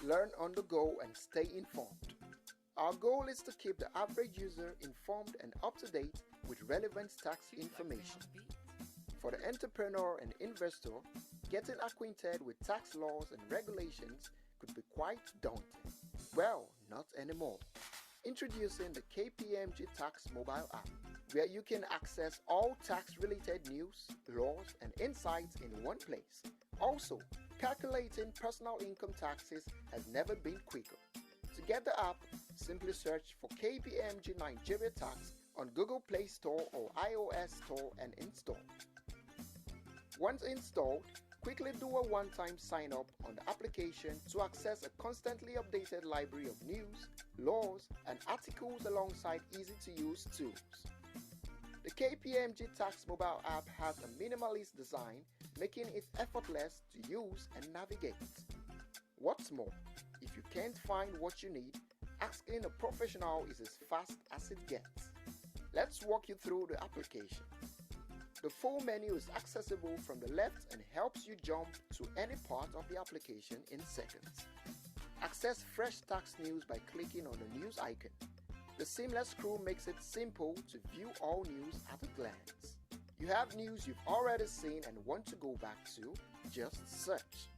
learn on the go, and stay informed. Our goal is to keep the average user informed and up to date with relevant tax information. For the entrepreneur and investor, getting acquainted with tax laws and regulations could be quite daunting. Well, not anymore. Introducing the KPMG Tax mobile app, where you can access all tax related news, laws, and insights in one place. Also, calculating personal income taxes has never been quicker. To get the app, simply search for KPMG Nigeria Tax on Google Play Store or iOS Store and install. Once installed, quickly do a one-time sign-up on the application to access a constantly updated library of news, laws, and articles alongside easy-to-use tools. The KPMG Tax mobile app has a minimalist design, making it effortless to use and navigate. What's more, if you can't find what you need, asking a professional is as fast as it gets. Let's walk you through the application. The full menu is accessible from the left and helps you jump to any part of the application in seconds. Access fresh tax news by clicking on the news icon. The seamless scroll makes it simple to view all news at a glance. You have news you've already seen and want to go back to? Just search.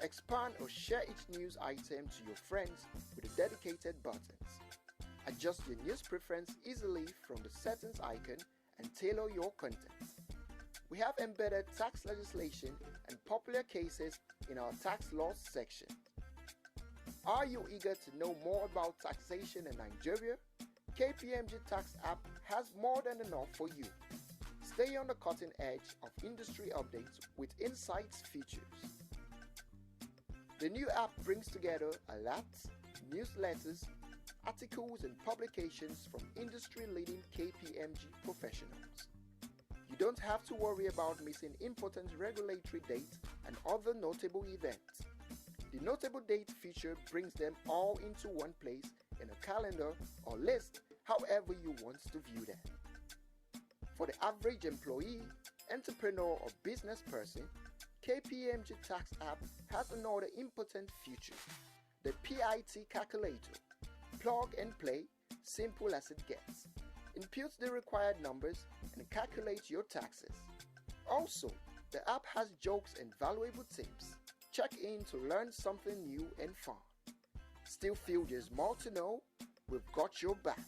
Expand or share each news item to your friends with the dedicated buttons. Adjust your news preference easily from the settings icon and tailor your content. We have embedded tax legislation and popular cases in our tax laws section. Are you eager to know more about taxation in Nigeria? KPMG Tax app has more than enough for you. Stay on the cutting edge of industry updates with insights features. The new app brings together alerts, newsletters, articles and publications from industry-leading KPMG professionals. You don't have to worry about missing important regulatory dates and other notable events. The notable date feature brings them all into one place in a calendar or list, however you want to view them. For the average employee, entrepreneur or business person, KPMG Tax app has another important feature, the PIT calculator. Plug and play, simple as it gets. Input the required numbers and calculate your taxes. Also, the app has jokes and valuable tips. Check in to learn something new and fun. Still feel there's more to know? We've got your back.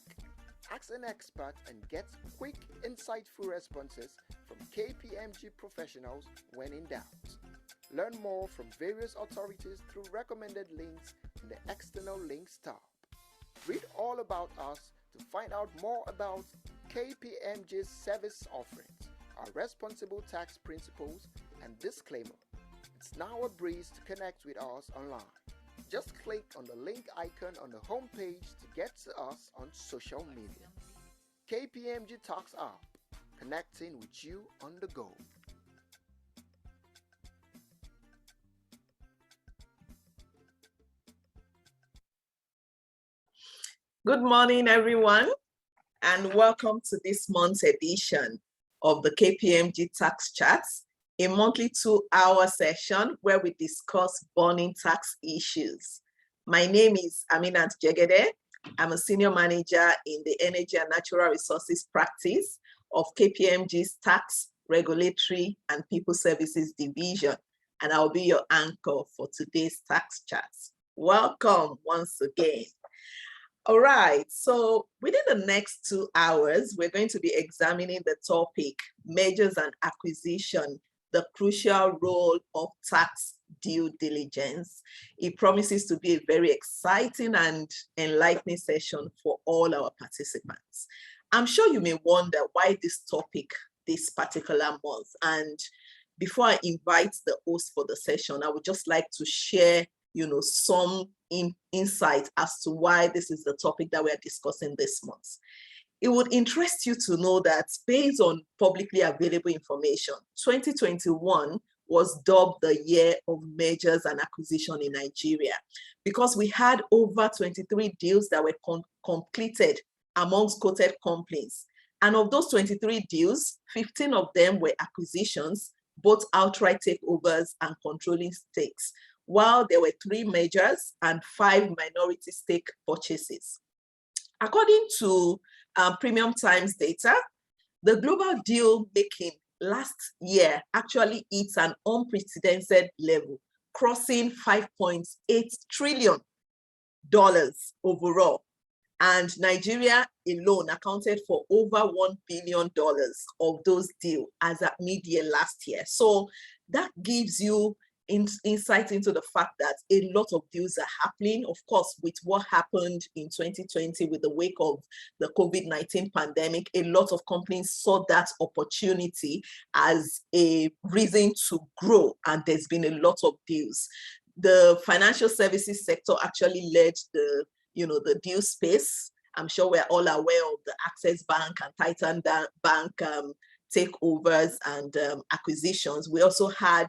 Ask an expert and get quick, insightful responses from KPMG professionals when in doubt. Learn more from various authorities through recommended links in the external links tab. Read all about us to find out more about KPMG's service offerings, our responsible tax principles, and disclaimer. It's now a breeze to connect with us online. Just click on the link icon on the homepage to get to us on social media. KPMG Tax app, connecting with you on the go. Good morning, everyone, and welcome to this month's edition of the KPMG Tax Chats, a monthly 2-hour session where we discuss burning tax issues. My name is Aminat Jegede. I'm a senior manager in the Energy and Natural Resources practice of KPMG's Tax, Regulatory, and People Services Division, and I'll be your anchor for today's tax chats. Welcome once again. All right, so within the next 2 hours, we're going to be examining the topic, mergers and acquisition, the crucial role of tax due diligence. It promises to be a very exciting and enlightening session for all our participants. I'm sure you may wonder why this topic this particular month. And before I invite the host for the session, I would just like to share some insight as to why this is the topic that we are discussing this month. It would interest you to know that based on publicly available information, 2021 was dubbed the year of mergers and acquisition in Nigeria because we had over 23 deals that were completed amongst quoted companies. And of those 23 deals, 15 of them were acquisitions, both outright takeovers and controlling stakes, while there were 3 mergers and 5 minority stake purchases. According to Premium Times data, the global deal making last year actually hit an unprecedented level, crossing $5.8 trillion overall. And Nigeria alone accounted for over $1 billion of those deals as at mid-year last year. So that gives you insight into the fact that a lot of deals are happening. Of course, with what happened in 2020 with the wake of the COVID-19 pandemic, a lot of companies saw that opportunity as a reason to grow, and there's been a lot of deals. The financial services sector actually led the deal space. I'm sure we're all aware of the Access Bank and Titan Bank takeovers and acquisitions. We also had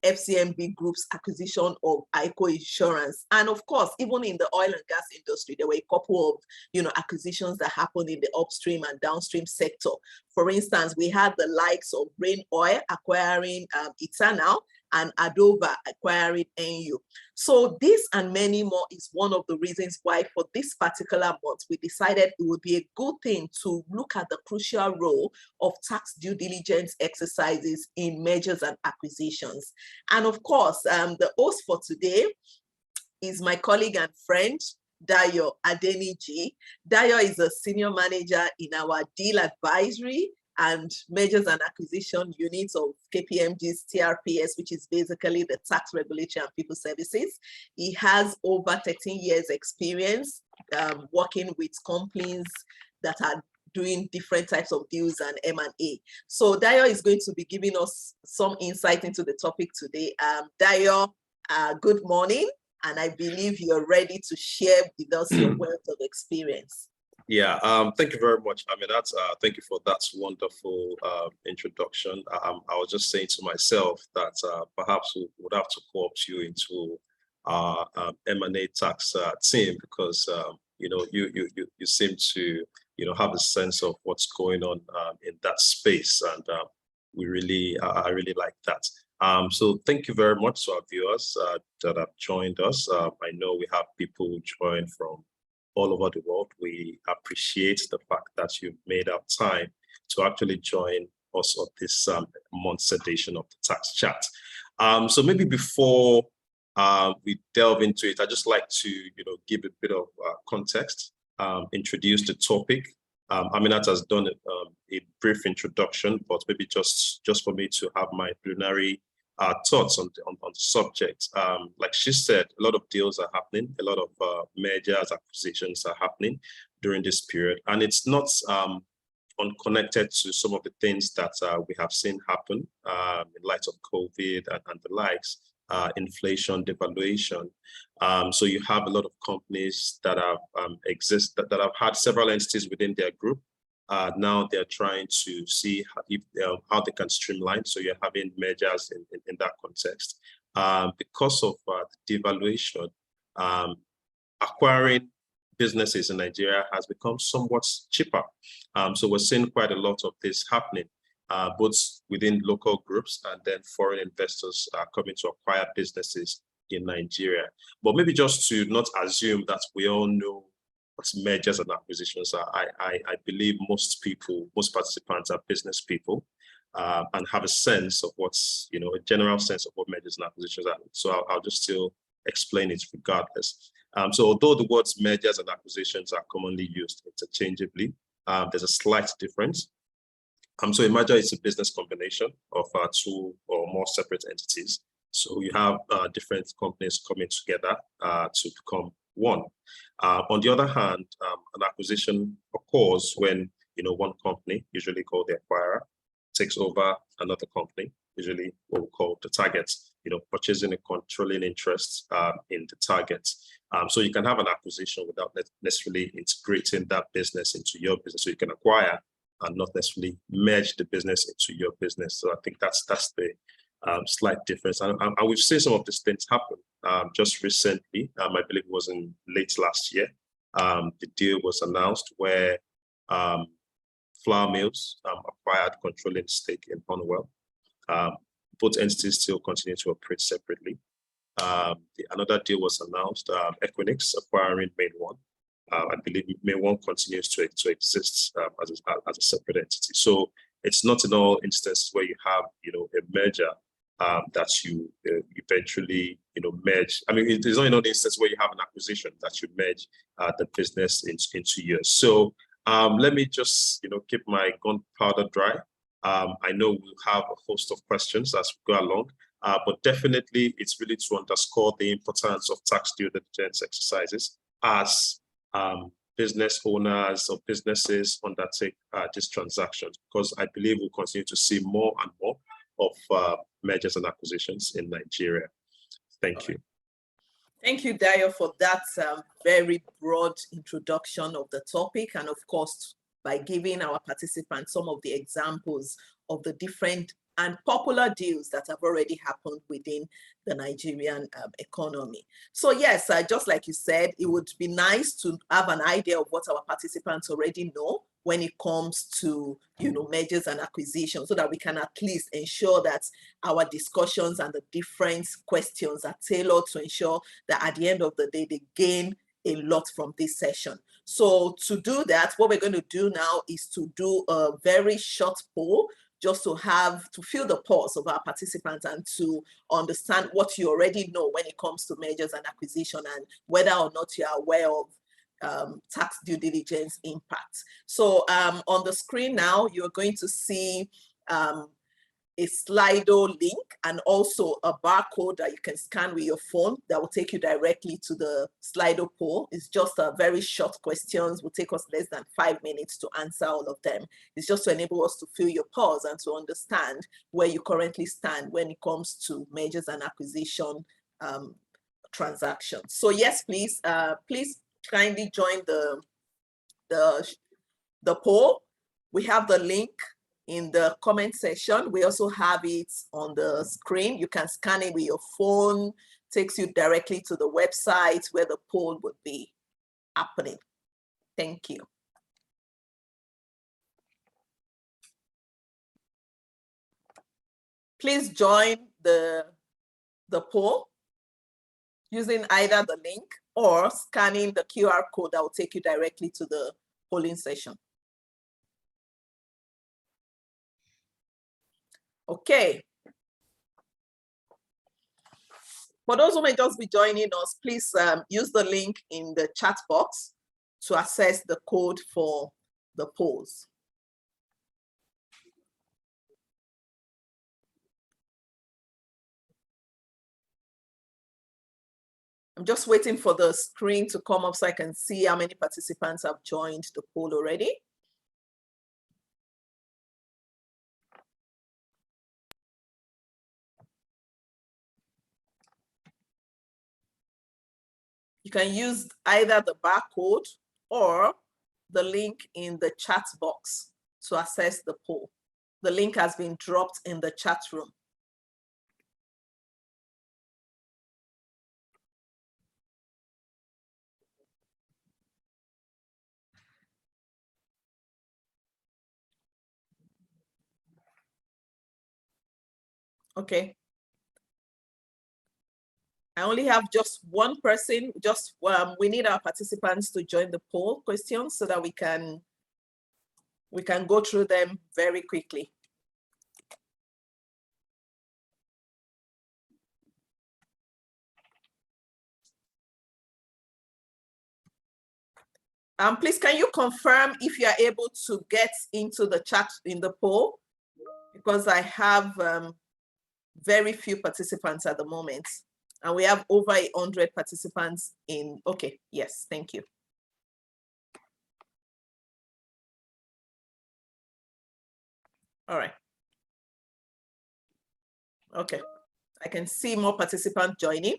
FCMB Group's acquisition of ICO Insurance. And of course, even in the oil and gas industry, there were a couple of acquisitions that happened in the upstream and downstream sector. For instance, we had the likes of Rain Oil acquiring Eternal and Adova acquiring NU. So this and many more is one of the reasons why for this particular month, we decided it would be a good thing to look at the crucial role of tax due diligence exercises in mergers and acquisitions. And of course, the host for today is my colleague and friend, Dayo Adeniji. Dayo is a senior manager in our deal advisory and mergers and acquisition units of KPMG's TRPS, which is basically the tax regulatory and people services. He has over 13 years experience working with companies that are doing different types of deals and M&A. So Dayo is going to be giving us some insight into the topic today. Dayo, good morning, and I believe you're ready to share with us your wealth of experience. Yeah, thank you very much. I mean, thank you for that wonderful introduction. I was just saying to myself that perhaps we would have to co-opt you into our M&A tax team, because you seem to have a sense of what's going on in that space, and I really like that. So thank you very much to our viewers that have joined us. I know we have people who join from all over the world. We appreciate the fact that you've made up time to actually join us on this month's edition of the Tax Chat. So maybe before we delve into it, I'd just like to give a bit of context, introduce the topic. Aminat has done a brief introduction, but maybe just for me to have my preliminary thoughts on the subject. Like she said, a lot of deals are happening, a lot of mergers, acquisitions are happening during this period, and it's not unconnected to some of the things that we have seen happen in light of COVID and the likes, inflation, devaluation. So you have a lot of companies that have that have had several entities within their group. Now they're trying to see how they can streamline. So you're having mergers in that context. Because of the devaluation, acquiring businesses in Nigeria has become somewhat cheaper. So we're seeing quite a lot of this happening, both within local groups and then foreign investors are coming to acquire businesses in Nigeria. But maybe just to not assume that we all know what mergers and acquisitions are. I believe most participants are business people and have a sense of what's, a general sense of what mergers and acquisitions are. So I'll just still explain it regardless. So although the words mergers and acquisitions are commonly used interchangeably, there's a slight difference. So a merger is a business combination of two or more separate entities. So you have different companies coming together to become one. On the other hand, an acquisition occurs when one company, usually called the acquirer, takes over another company, usually what we call the target, purchasing a controlling interest in the target. So you can have an acquisition without necessarily integrating that business into your business. So you can acquire and not necessarily merge the business into your business. So I think that's the slight difference. And we've seen some of these things happen just recently. I believe it was in late last year. The deal was announced where Flour Mills acquired controlling stake in Honeywell. Both entities still continue to operate separately. Another deal was announced, Equinix acquiring MainOne. I believe MainOne continues to exist as a separate entity. So it's not in all instances where you have, a merger that you eventually, merge. I mean, there's not in all instances where you have an acquisition that you merge the business into years. So let me just, keep my gunpowder dry. I know we'll have a host of questions as we go along, but definitely it's really to underscore the importance of tax due diligence exercises as business owners or businesses undertake these transactions, because I believe we'll continue to see more and more of mergers and acquisitions in Nigeria. Thank you. Thank you, Dayo, for that very broad introduction of the topic, and of course, by giving our participants some of the examples of the different and popular deals that have already happened within the Nigerian economy. So yes, just like you said, it would be nice to have an idea of what our participants already know when it comes to, mergers and acquisitions, so that we can at least ensure that our discussions and the different questions are tailored to ensure that at the end of the day, they gain a lot from this session. So to do that, what we're going to do now is to do a very short poll, just to fill the pulse of our participants and to understand what you already know when it comes to mergers and acquisition, and whether or not you are aware of tax due diligence impact. So on the screen now, you're going to see a Slido link and also a barcode that you can scan with your phone that will take you directly to the Slido poll. It's just a very short questions, will take us less than 5 minutes to answer all of them. It's just to enable us to fill your pulse and to understand where you currently stand when it comes to mergers and acquisition transactions. So yes, please, please kindly join the poll. We have the link in the comment section. We also have it on the screen. You can scan it with your phone, takes you directly to the website where the poll would be happening. Thank you. Please join the poll using either the link or scanning the QR code that will take you directly to the polling session. Okay. For those who may just be joining us, please use the link in the chat box to access the code for the polls. I'm just waiting for the screen to come up so I can see how many participants have joined the poll already. You can use either the barcode or the link in the chat box to access the poll. The link has been dropped in the chat room. Okay. I only have just one person. We need our participants to join the poll questions so that we can go through them very quickly. Please, can you confirm if you are able to get into the chat in the poll? Because I have very few participants at the moment. And we have over 100 participants in. Okay, yes, thank you. All right. Okay, I can see more participants joining.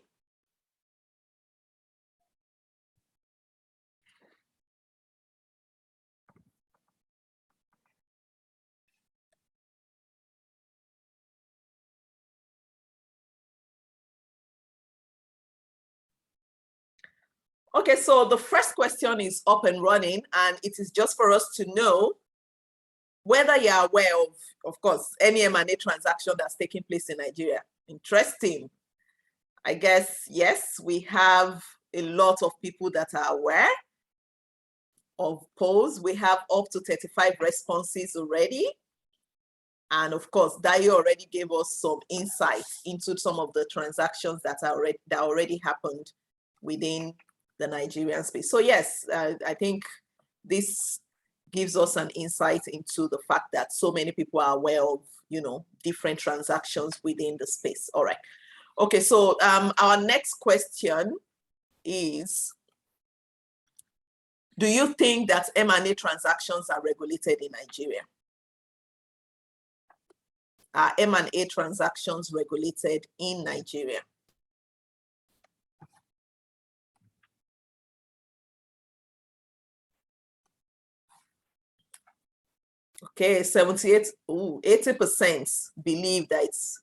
Okay, so the first question is up and running, and it is just for us to know whether you are aware of course, any M&A transaction that's taking place in Nigeria. Interesting. I guess, yes, we have a lot of people that are aware of POS. We have up to 35 responses already. And of course, Dayo already gave us some insight into some of the transactions that already happened within the Nigerian space. So yes, I think this gives us an insight into the fact that so many people are aware of, you know, different transactions within the space. All right. Okay, so our next question is, do you think that M&A transactions are regulated in Nigeria? Are M&A transactions regulated in Nigeria? Okay, 80% believe that it's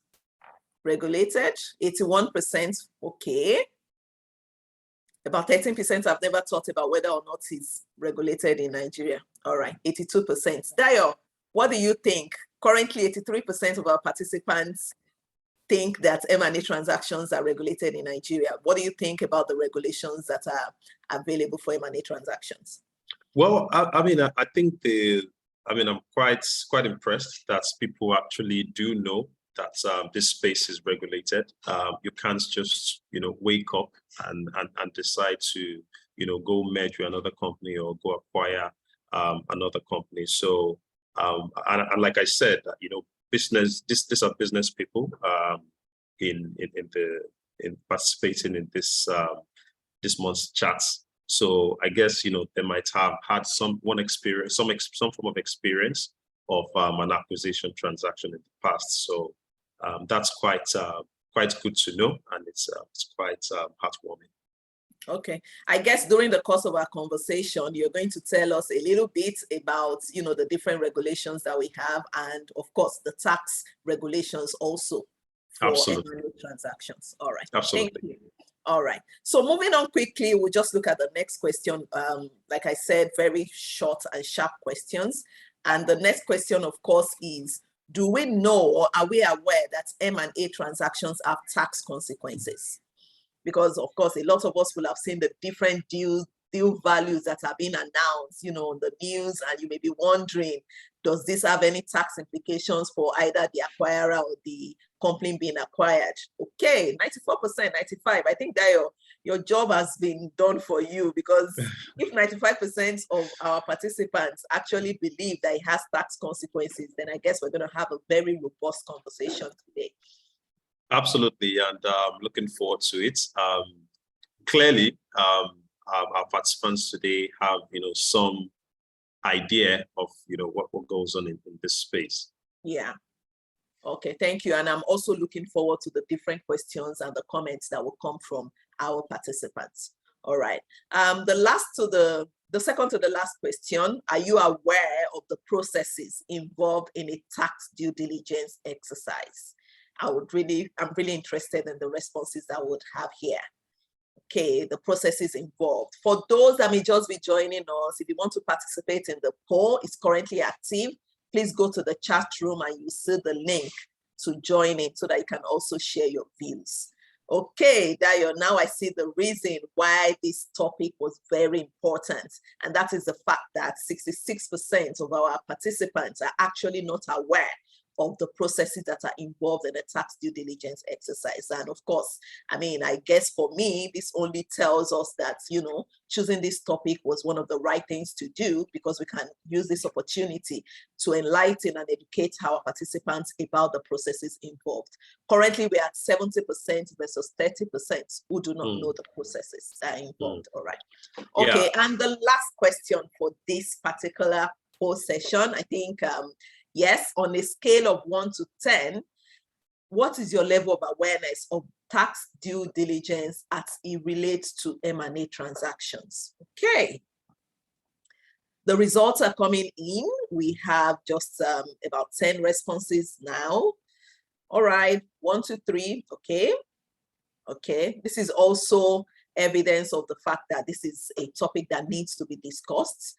regulated, 81%, okay. About 13% have never thought about whether or not it's regulated in Nigeria. All right, 82%. Dayo, what do you think? Currently, 83% of our participants think that M&A transactions are regulated in Nigeria. What do you think about the regulations that are available for M&A transactions? Well, I mean, I think I'm quite impressed that people actually do know that this space is regulated. You can't just, you know, wake up and decide to, you know, go merge with another company or go acquire another company. So, and like I said, you know, these are business people in participating in this month's chats. So I guess, you know, they might have had some form of experience of an acquisition transaction in the past. So that's quite good to know, and it's quite heartwarming. Okay, I guess during the course of our conversation, you're going to tell us a little bit about, you know, the different regulations that we have, and of course the tax regulations also for M&A transactions. All right. Absolutely. Thank you. All right. So moving on quickly, we'll just look at the next question. Like I said, very short and sharp questions. And the next question, of course, is, do we know or are we aware that M&A transactions have tax consequences? Because, of course, a lot of us will have seen the different deal values that are being announced, you know, on the news, and you may be wondering, does this have any tax implications for either the acquirer or the company being acquired? Okay, 94%, 95%. I think that your job has been done for you, because if 95% of our participants actually believe that it has tax consequences, then I guess we're going to have a very robust conversation today. Absolutely, and looking forward to it. Clearly, our participants today have, you know, some idea of, you know, what goes on in this space. Yeah. Okay, thank you. And I'm also looking forward to the different questions and the comments that will come from our participants. All right. The second to the last question, are you aware of the processes involved in a tax due diligence exercise? I'm really interested in the responses that I would have here. Okay, the processes involved. For those that may just be joining us, if you want to participate in the poll, it's currently active. Please go to the chat room and you see the link to join it so that you can also share your views. Okay, Dayo, now I see the reason why this topic was very important, and that is the fact that 66% of our participants are actually not aware of the processes that are involved in a tax due diligence exercise. And of course, I mean, I guess for me, this only tells us that, you know, choosing this topic was one of the right things to do, because we can use this opportunity to enlighten and educate our participants about the processes involved. Currently, we're at 70% versus 30% who do not know the processes that are involved. All right. Okay, yeah. And the last question for this particular whole session, I think, yes, on a scale of 1 to 10, what is your level of awareness of tax due diligence as it relates to M&A transactions? Okay. The results are coming in. We have just about 10 responses now. All right, 1, 2, 3, okay. Okay, this is also evidence of the fact that this is a topic that needs to be discussed.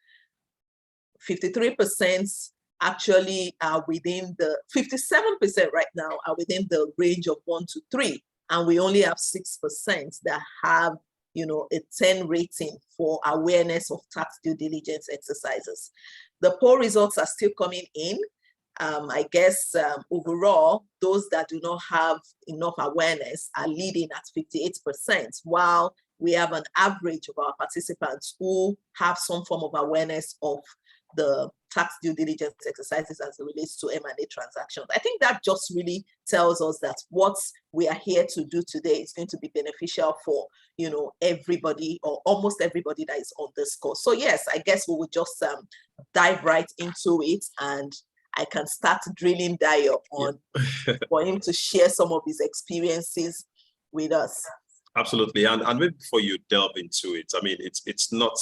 53% actually are within the, 57% right now are within the range of 1 to 3, and we only have 6% that have, you know, a 10 rating for awareness of tax due diligence exercises. The poll results are still coming in. I guess overall, those that do not have enough awareness are leading at 58%, while we have an average of our participants who have some form of awareness of the tax due diligence exercises as it relates to M&A transactions. I think that just really tells us that what we are here to do today is going to be beneficial for, you know, everybody or almost everybody that is on this course. So yes, I guess we will just dive right into it, and I can start drilling Dayo on for him to share some of his experiences with us. Absolutely, and maybe before you delve into it, I mean, it's not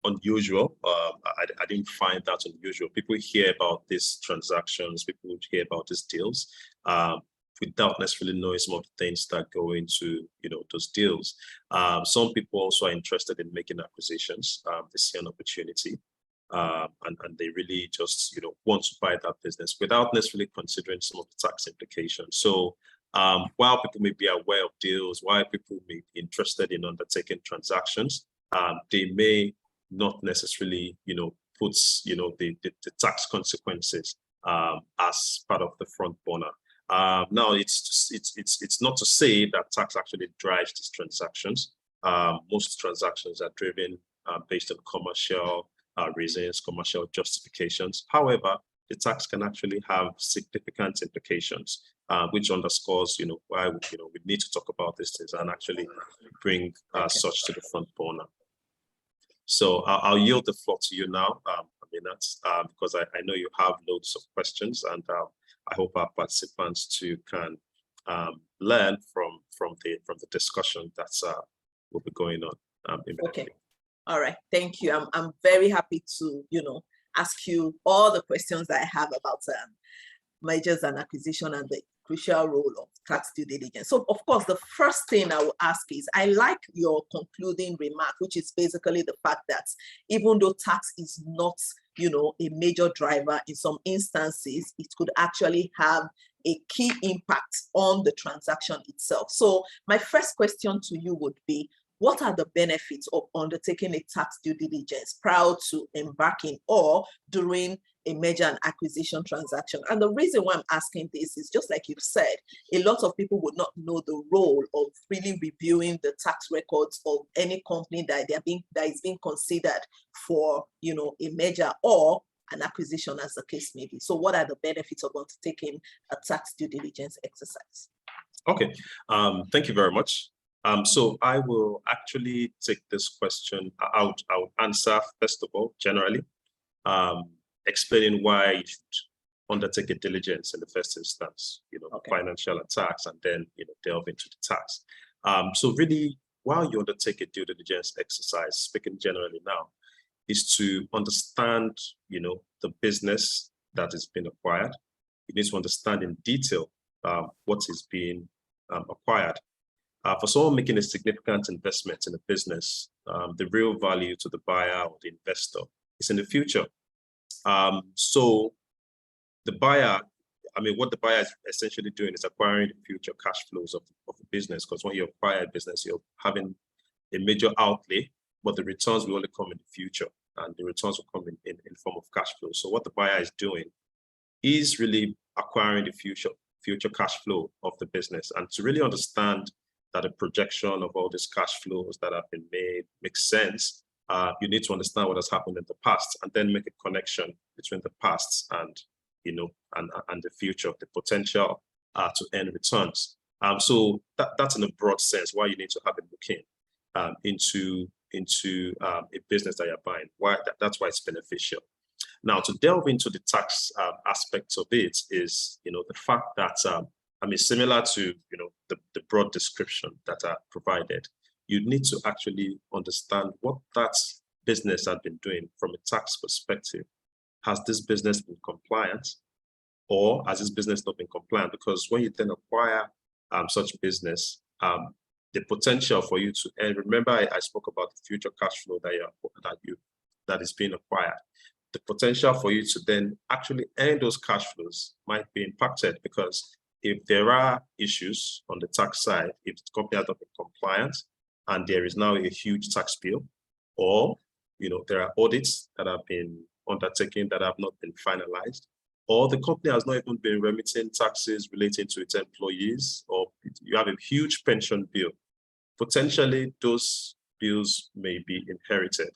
unusual. I didn't find that unusual. People hear about these transactions, people hear about these deals without necessarily knowing some of the things that go into, you know, those deals. Some people also are interested in making acquisitions. They see an opportunity. And they really just, you know, want to buy that business without necessarily considering some of the tax implications. So while people may be aware of deals, while people may be interested in undertaking transactions, they may not necessarily, you know, put, you know, the tax consequences as part of the front burner. Now, it's not to say that tax actually drives these transactions. Most transactions are driven based on commercial reasons, commercial justifications. However, the tax can actually have significant implications, which underscores, you know, why we need to talk about these things and actually bring such to the front burner. So I'll yield the floor to you now, Aminat, because I know you have loads of questions, and I hope our participants too can learn from the discussion that will be going on. Okay. All right, thank you. I'm very happy to, you know, ask you all the questions that I have about mergers and acquisition and the crucial role of tax due diligence. So of course, the first thing I will ask is, I like your concluding remark, which is basically the fact that even though tax is not, you know, a major driver, in some instances, it could actually have a key impact on the transaction itself. So my first question to you would be, what are the benefits of undertaking a tax due diligence prior to embarking or during a merger and acquisition transaction? And the reason why I'm asking this is, just like you've said, a lot of people would not know the role of really reviewing the tax records of any company that is being considered for, you know, a merger or an acquisition, as the case may be. So what are the benefits of undertaking a tax due diligence exercise? Okay, thank you very much. So I will actually take this question. I'll answer, first of all, generally, explaining why you should undertake a diligence in the first instance, you know, okay, financial and tax, and then, you know, delve into the tax. So really, while you undertake a due diligence exercise, speaking generally now, is to understand, you know, the business that is being acquired. You need to understand in detail what is being acquired. For someone making a significant investment in a business, the real value to the buyer or the investor is in the future. So the buyer, I mean, what the buyer is essentially doing is acquiring the future cash flows of the business, because when you acquire a business, you're having a major outlay, but the returns will only come in the future, and the returns will come in form of cash flow. So what the buyer is doing is really acquiring the future cash flow of the business. And to really understand that a projection of all these cash flows that have been made makes sense, you need to understand what has happened in the past, and then make a connection between the past and, you know, and the future, the potential to earn returns. So that's in a broad sense why you need to have a look into a business that you're buying. That's why it's beneficial. Now, to delve into the tax aspects of it is, you know, the fact that I mean, similar to, you know, the broad description that are provided, you need to actually understand what that business has been doing from a tax perspective. Has this business been compliant, or has this business not been compliant? Because when you then acquire such business, the potential for you to earn, remember I spoke about the future cash flow that is being acquired. The potential for you to then actually earn those cash flows might be impacted, because if there are issues on the tax side, if the company has not been compliant and there is now a huge tax bill, or there are audits that have been undertaken that have not been finalized, or the company has not even been remitting taxes relating to its employees, or you have a huge pension bill, potentially those bills may be inherited,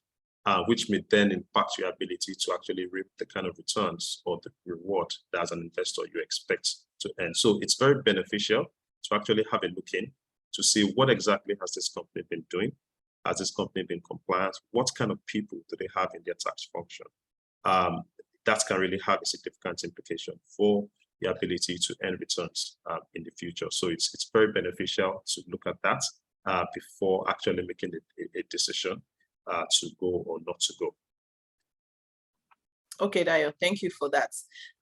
which may then impact your ability to actually reap the kind of returns or the reward that as an investor you expect to earn. So it's very beneficial to actually have a look in to see what exactly has this company been doing. Has this company been compliant? What kind of people do they have in their tax function? That can really have a significant implication for the ability to earn returns in the future. So it's very beneficial to look at that before actually making a decision to go or not to go. Okay, Dayo, thank you for that.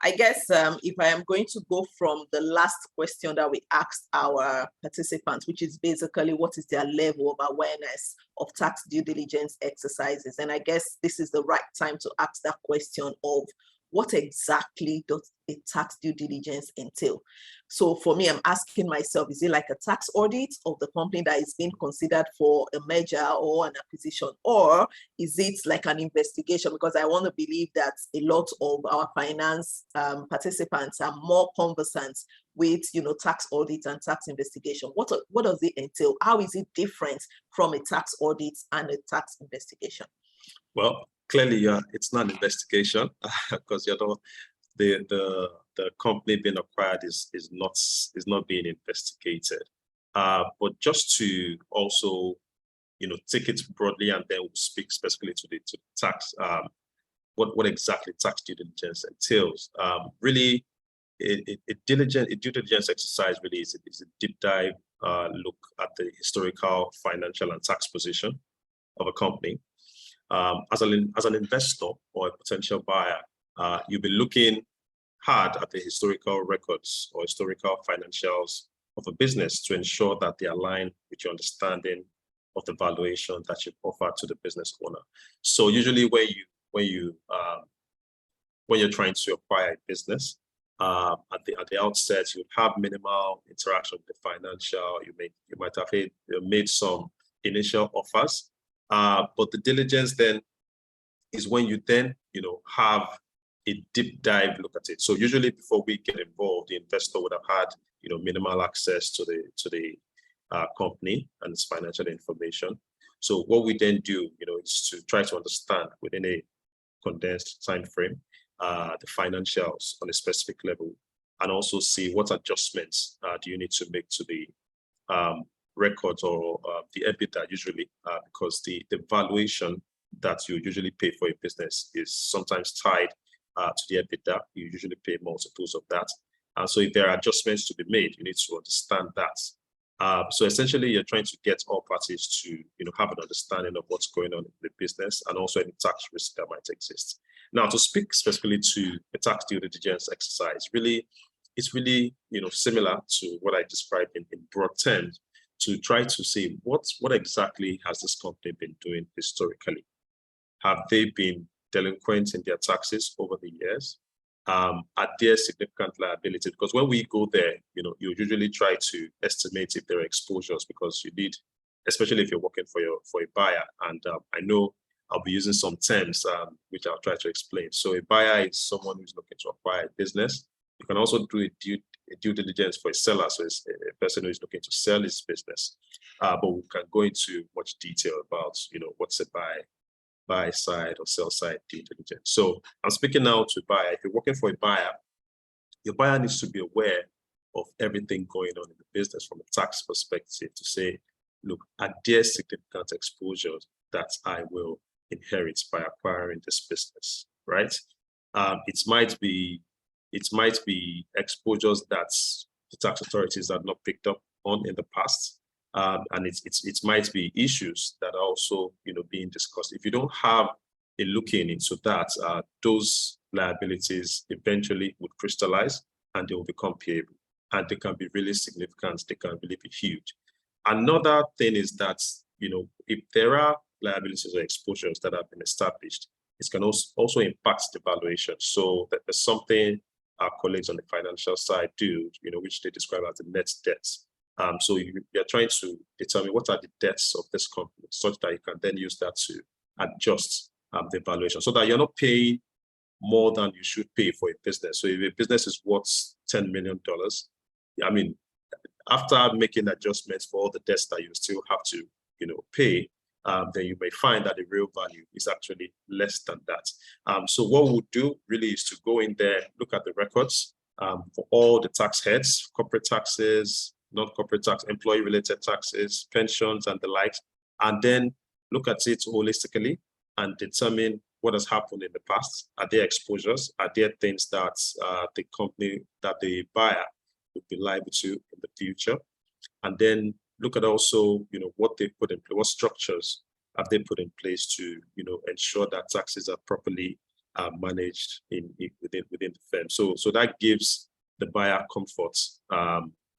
I guess if I am going to go from the last question that we asked our participants, which is basically what is their level of awareness of tax due diligence exercises? And I guess this is the right time to ask that question of what exactly does a tax due diligence entail? So for me, I'm asking myself, is it like a tax audit of the company that is being considered for a merger or an acquisition? Or is it like an investigation? Because I want to believe that a lot of our finance participants are more conversant with tax audit and tax investigation. What does it entail? How is it different from a tax audit and a tax investigation? Well, clearly, it's not an investigation because the company being acquired is not being investigated. But just to also take it broadly, and then we'll speak specifically to the tax. What exactly tax due diligence entails? Really, a due diligence exercise really is a deep dive look at the historical, financial, and tax position of a company. As an investor or a potential buyer, you'll be looking hard at the historical records or historical financials of a business to ensure that they align with your understanding of the valuation that you offer to the business owner. So usually when you're trying to acquire a business, at the outset, you have minimal interaction with the financial. You might have made some initial offers. But the diligence then is when you then, have a deep dive look at it. So usually before we get involved, the investor would have had, minimal access to the company and its financial information. So what we then do, is to try to understand within a condensed time frame, the financials on a specific level, and also see what adjustments do you need to make to the records or the EBITDA usually, because the valuation that you usually pay for a business is sometimes tied to the EBITDA. You usually pay multiples of that. And so if there are adjustments to be made, you need to understand that. So essentially, you're trying to get all parties to have an understanding of what's going on in the business and also any tax risk that might exist. Now, to speak specifically to a tax due diligence exercise, it's really similar to what I described in broad terms, to try to see what exactly has this company been doing historically. Have they been delinquent in their taxes over the years? Are there significant liabilities? Because when we go there, you usually try to estimate if there are exposures, because you need, especially if you're working for a buyer. And I know I'll be using some terms which I'll try to explain. So a buyer is someone who's looking to acquire a business. You can also do a due diligence for a seller, so it's a person who is looking to sell his business. But we can go into much detail about what's a buy side or sell side due diligence. So I'm speaking now to buyer. If you're working for a buyer, your buyer needs to be aware of everything going on in the business from a tax perspective to say, look, are there significant exposures that I will inherit by acquiring this business, right? It might be exposures that the tax authorities have not picked up on in the past. And it might be issues that are also being discussed. If you don't have a looking into that, those liabilities eventually would crystallize and they will become payable. And they can be really significant, they can really be huge. Another thing is that if there are liabilities or exposures that have been established, it can also impact the valuation. So that there's something our colleagues on the financial side do, which they describe as the net debts. So you're trying to determine what are the debts of this company, such that you can then use that to adjust the valuation, so that you're not paying more than you should pay for a business. So if a business is worth $10 million, I mean, after making adjustments for all the debts that you still have to, pay, then you may find that the real value is actually less than that. So what we'll do really is to go in there, look at the records for all the tax heads, corporate taxes, non-corporate tax, employee-related taxes, pensions, and the likes, and then look at it holistically and determine what has happened in the past. Are there exposures? Are there things that the company, that the buyer would be liable to in the future? And then look at also, what they put in place, what structures have they put in place to, ensure that taxes are properly managed within the firm. So that gives the buyer comfort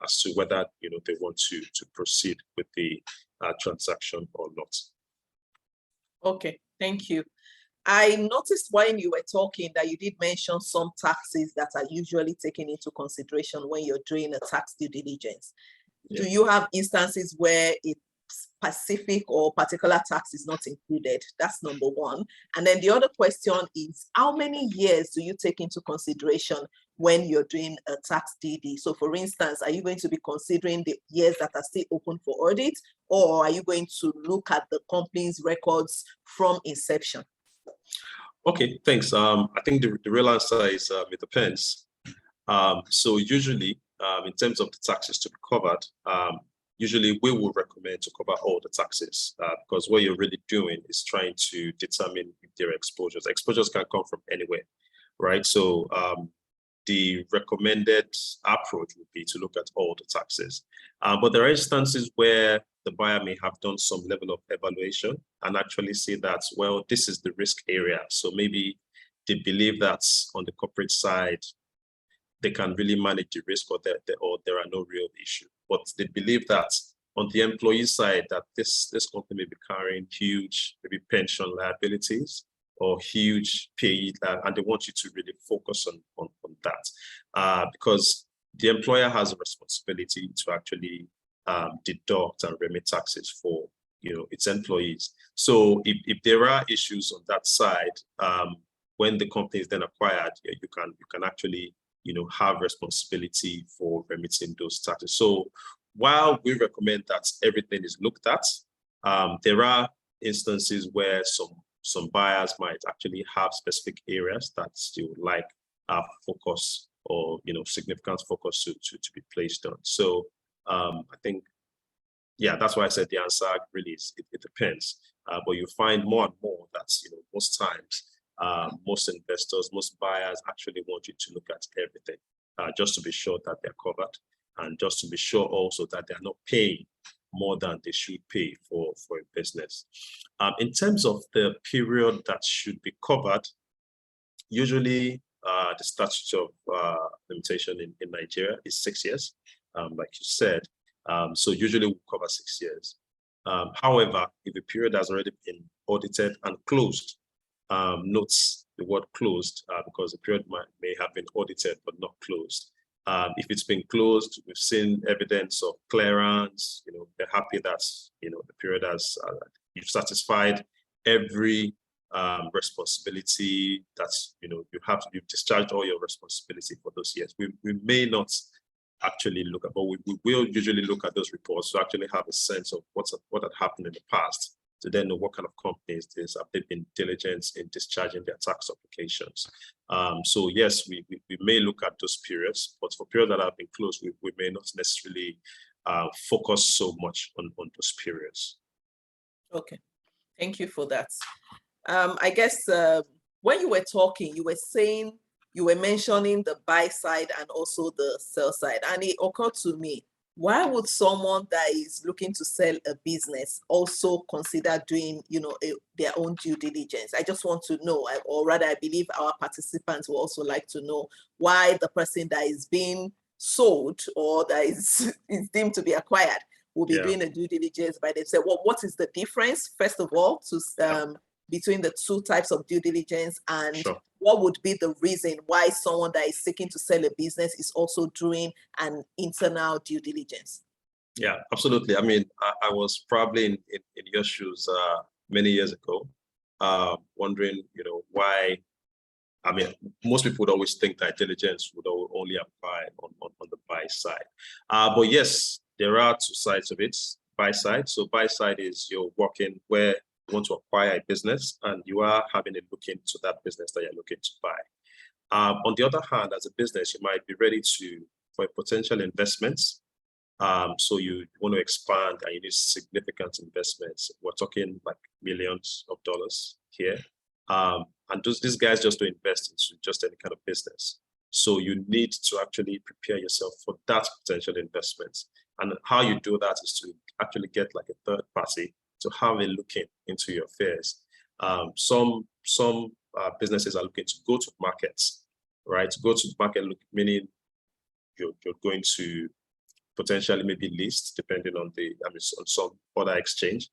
as to whether they want to proceed with the transaction or not. Okay, thank you. I noticed when you were talking that you did mention some taxes that are usually taken into consideration when you're doing a tax due diligence. Yeah. Do you have instances where a specific or particular tax is not included? That's number one. And then the other question is, how many years do you take into consideration when you're doing a tax DD? So for instance, are you going to be considering the years that are still open for audit, or are you going to look at the company's records from inception? Okay, thanks. I think the real answer is it depends. So usually, in terms of the taxes to be covered, usually we will recommend to cover all the taxes because what you're really doing is trying to determine if there are exposures. Exposures can come from anywhere, right? So the recommended approach would be to look at all the taxes. But there are instances where the buyer may have done some level of evaluation and actually say that, well, this is the risk area. So maybe they believe that on the corporate side, they can really manage the risk, or there are no real issue. But they believe that on the employee side, that this company may be carrying huge, maybe pension liabilities or huge pay, and they want you to really focus on that. Because the employer has a responsibility to actually deduct and remit taxes for its employees. So if there are issues on that side, when the company is then acquired, you can actually have responsibility for remitting those taxes. So while we recommend that everything is looked at, there are instances where some buyers might actually have specific areas that they would like focus or significant focus to be placed on. So I think, yeah, that's why I said the answer really is it depends. But you find more and more that most times most investors, most buyers actually want you to look at everything just to be sure that they're covered, and just to be sure also that they're not paying more than they should pay for a business. In terms of the period that should be covered, usually the statute of limitation in Nigeria is 6 years, like you said. So usually we cover 6 years. However, if a period has already been audited and closed, notes the word closed because the period may have been audited but not closed. If it's been closed, we've seen evidence of clearance. They're happy that the period has you've satisfied every responsibility that's you've discharged all your responsibility for those years. We may not actually look at, but we will usually look at those reports to actually have a sense of what had happened in the past, to then know what kind of companies this have they been diligent in discharging their tax applications. So yes, we may look at those periods, but for periods that have been closed, we may not necessarily focus so much on those periods. Okay, thank you for that. I guess when you were talking, you were saying, you were mentioning the buy side and also the sell side, and it occurred to me, why would someone that is looking to sell a business also consider doing, their own due diligence? I just want to know, or rather, I believe our participants will also like to know why the person that is being sold or that is deemed to be acquired will be doing a due diligence by themselves. What is the difference, first of all, to between the two types of due diligence, and Sure. what would be the reason why someone that is seeking to sell a business is also doing an internal due diligence? Yeah, absolutely. I mean, I was probably in your shoes many years ago, wondering, why. I mean, most people would always think that diligence would only apply on the buy side. But yes, there are two sides of it. Buy side. So buy side is you're working where you want to acquire a business and you are having a look into that business that you're looking to buy. On the other hand, as a business, you might be ready for potential investments. So you want to expand and you need significant investments. We're talking like millions of dollars here. And these guys just don't invest into just any kind of business. So you need to actually prepare yourself for that potential investment. And how you do that is to actually get like a third party to have a look into your affairs. Some businesses are looking to go to markets, right? Go to market, meaning you're going to potentially maybe list, depending on on some other exchange,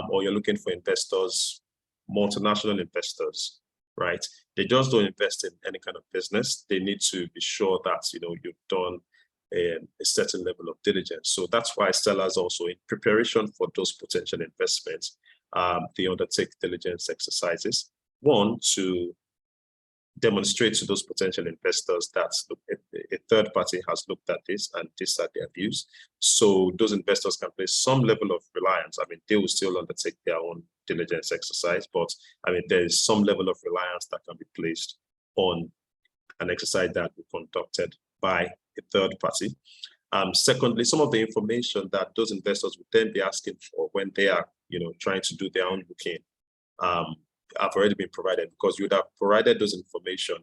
or you're looking for investors, multinational investors, right? They just don't invest in any kind of business. They need to be sure that you've done a certain level of diligence. So that's why sellers also, in preparation for those potential investments, they undertake diligence exercises. One, to demonstrate to those potential investors that a third party has looked at this and these are their views. So those investors can place some level of reliance. I mean, they will still undertake their own diligence exercise, but I mean, there is some level of reliance that can be placed on an exercise that will be conducted by a third party. Secondly, some of the information that those investors would then be asking for when they are, trying to do their own booking, have already been provided, because you would have provided those information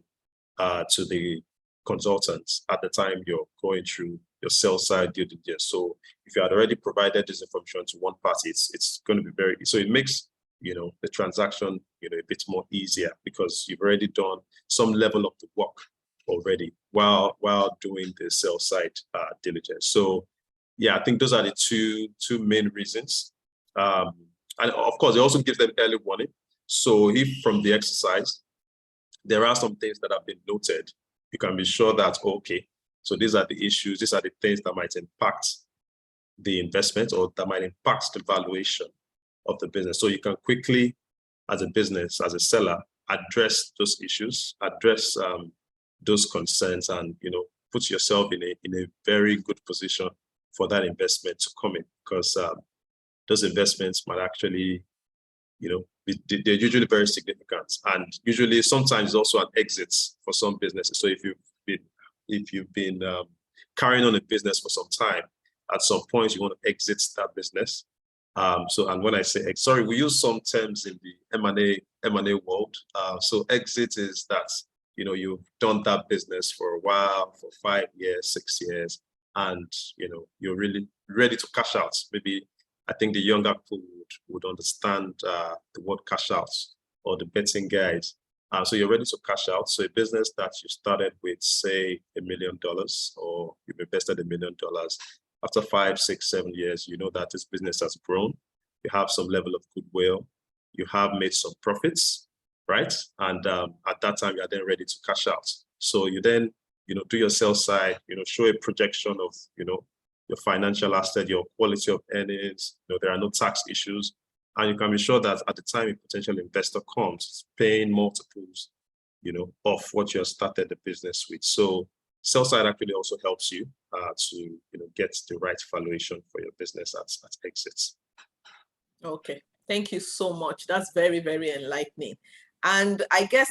to the consultants at the time you're going through your sell side due diligence. So if you had already provided this information to one party, it's going to be so it makes the transaction a bit more easier, because you've already done some level of the work already while doing the sell side diligence. So yeah, I think those are the two main reasons. And of course, it also gives them early warning. So if from the exercise, there are some things that have been noted, you can be sure that, okay, so these are the issues, these are the things that might impact the investment or that might impact the valuation of the business. So you can quickly, as a business, as a seller, address those issues, address those concerns, and put yourself in a very good position for that investment to come in, because those investments might actually, they're usually very significant, and usually sometimes also an exit for some businesses. So if you've been carrying on a business for some time, at some point you want to exit that business. And when I say, sorry, we use some terms in the M&A world. So exit is that you've done that business for a while, for 5 years, 6 years, and you're really ready to cash out. Maybe I think the younger people would understand the word cash out, or the betting guys. So you're ready to cash out. So a business that you started with, say, $1 million, or you've invested $1 million, after 5, 6, 7 years, you know that this business has grown. You have some level of goodwill. You have made some profits, right? And at that time, you're then ready to cash out. So you then, do your sales side, show a projection of, your financial asset, your quality of earnings, there are no tax issues. And you can be sure that at the time a potential investor comes, it's paying multiples, of what you have started the business with. So sell side actually also helps you to, get the right valuation for your business at exits. Okay, thank you so much. That's very, very enlightening. And I guess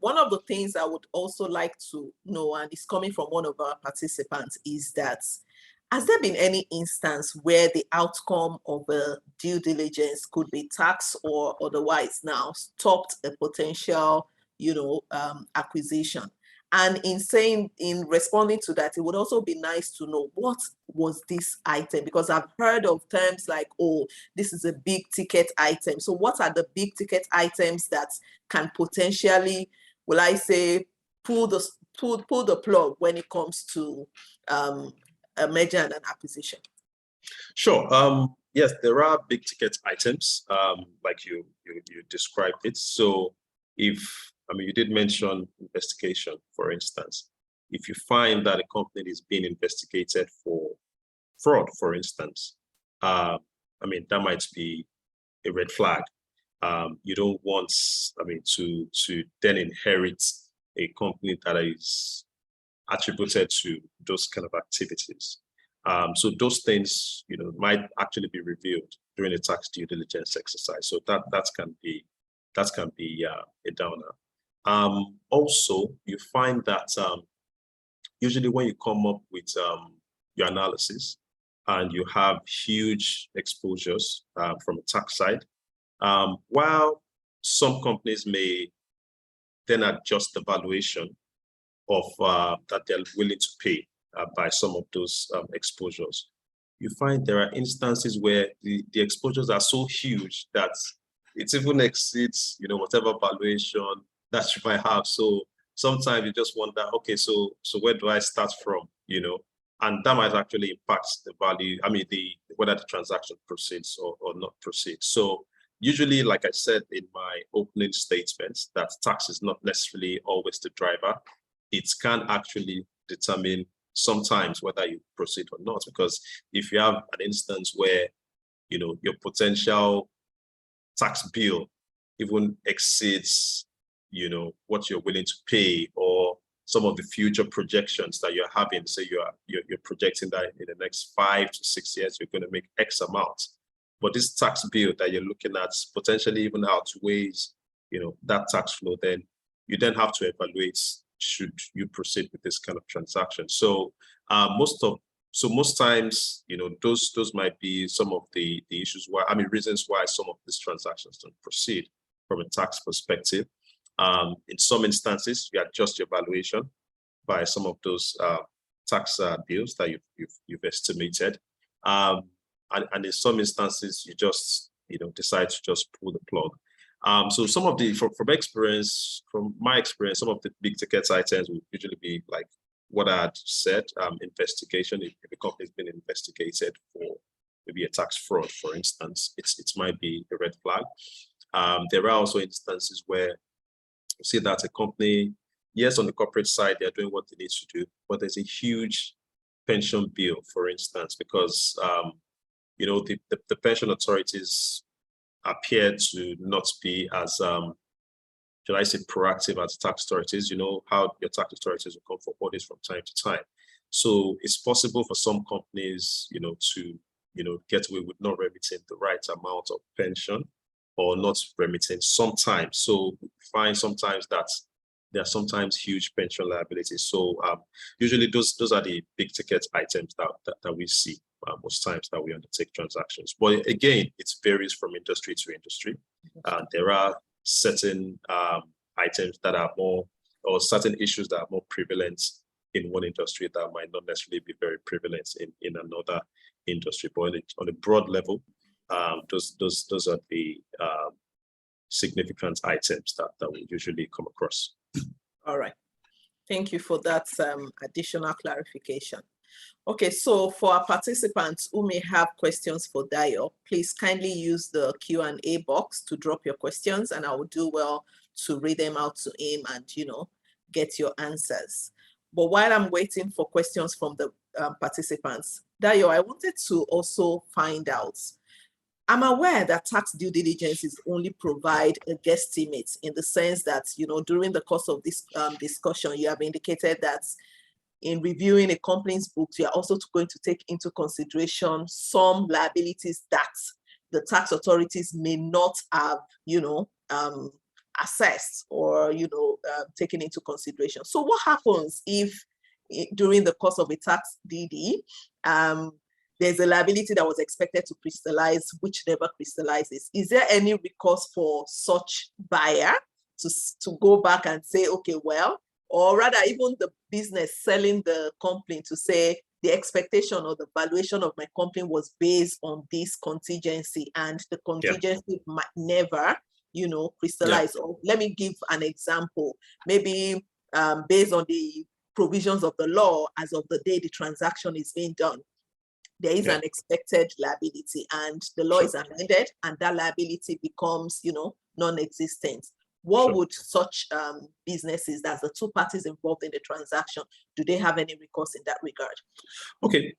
one of the things I would also like to know, and it's coming from one of our participants, is that has there been any instance where the outcome of a due diligence could be tax or otherwise now stopped a potential, acquisition? And in responding to that, it would also be nice to know, what was this item? Because I've heard of terms like, oh, this is a big ticket item. So what are the big ticket items that can potentially, will I say, pull the plug when it comes to a merger and an acquisition? Sure. Yes, there are big ticket items, like you described it. So you did mention investigation, for instance. If you find that a company is being investigated for fraud, for instance, that might be a red flag. You don't want, to then inherit a company that is attributed to those kind of activities. So those things, might actually be revealed during a tax due diligence exercise. So that can be a downer. Also, you find that usually when you come up with your analysis and you have huge exposures from a tax side, while some companies may then adjust the valuation of that they're willing to pay by some of those exposures, you find there are instances where the exposures are so huge that it even exceeds, whatever valuation that you might have. So sometimes you just wonder, okay, so where do I start from, and that might actually impact the value, whether the transaction proceeds or not proceeds. So usually, like I said in my opening statements, that tax is not necessarily always the driver. It can actually determine sometimes whether you proceed or not, because if you have an instance where, your potential tax bill even exceeds, what you're willing to pay, or some of the future projections that you're having, say you're projecting that in the next 5 to 6 years, you're going to make X amount. But this tax bill that you're looking at potentially even outweighs, that tax flow, then you then have to evaluate, should you proceed with this kind of transaction. So most times, those might be some of the issues why, reasons why some of these transactions don't proceed from a tax perspective. In some instances, you adjust your valuation by some of those tax bills that you've estimated. And in some instances, you just decide to just pull the plug. So some of the from my experience, some of the big ticket items would usually be like what I had said, investigation. If the company's been investigated for maybe a tax fraud, for instance, it might be a red flag. There are also instances where you see that a company, yes, on the corporate side, they're doing what they need to do, but there's a huge pension bill, for instance, because the pension authorities appear to not be as, should I say, proactive as tax authorities. You know how your tax authorities will come for audits from time to time. So it's possible for some companies, to, get away with not remitting the right amount of pension, or not remitting sometimes. So we find sometimes that there are sometimes huge pension liabilities. So usually those are the big ticket items that we see most times that we undertake transactions. But again, it varies from industry to industry. There are certain items that are more, or certain issues that are more prevalent in one industry that might not necessarily be very prevalent in another industry. But on a broad level, those are the significant items that we usually come across. All right. Thank you for that additional clarification. Okay, so for our participants who may have questions for Dayo, please kindly use the Q&A box to drop your questions, and I will do well to read them out to him and, get your answers. But while I'm waiting for questions from the participants, Dayo, I wanted to also find out, I'm aware that tax due diligence is only provide a guesstimate, in the sense that, during the course of this discussion, you have indicated that in reviewing a company's books, you are also going to take into consideration some liabilities that the tax authorities may not have, assessed or, taken into consideration. So what happens if during the course of a tax DD, there's a liability that was expected to crystallize, which never crystallizes? Is there any recourse for such buyer to go back and say, okay, well, or rather even the business selling the company to say the expectation or the valuation of my company was based on this contingency, and the contingency might never, crystallize? Yeah. Or let me give an example. Maybe based on the provisions of the law as of the day the transaction is being done, there is an expected liability, and the law is amended, and that liability becomes, non-existent. What would such businesses, that's the two parties involved in the transaction, do they have any recourse in that regard? Okay,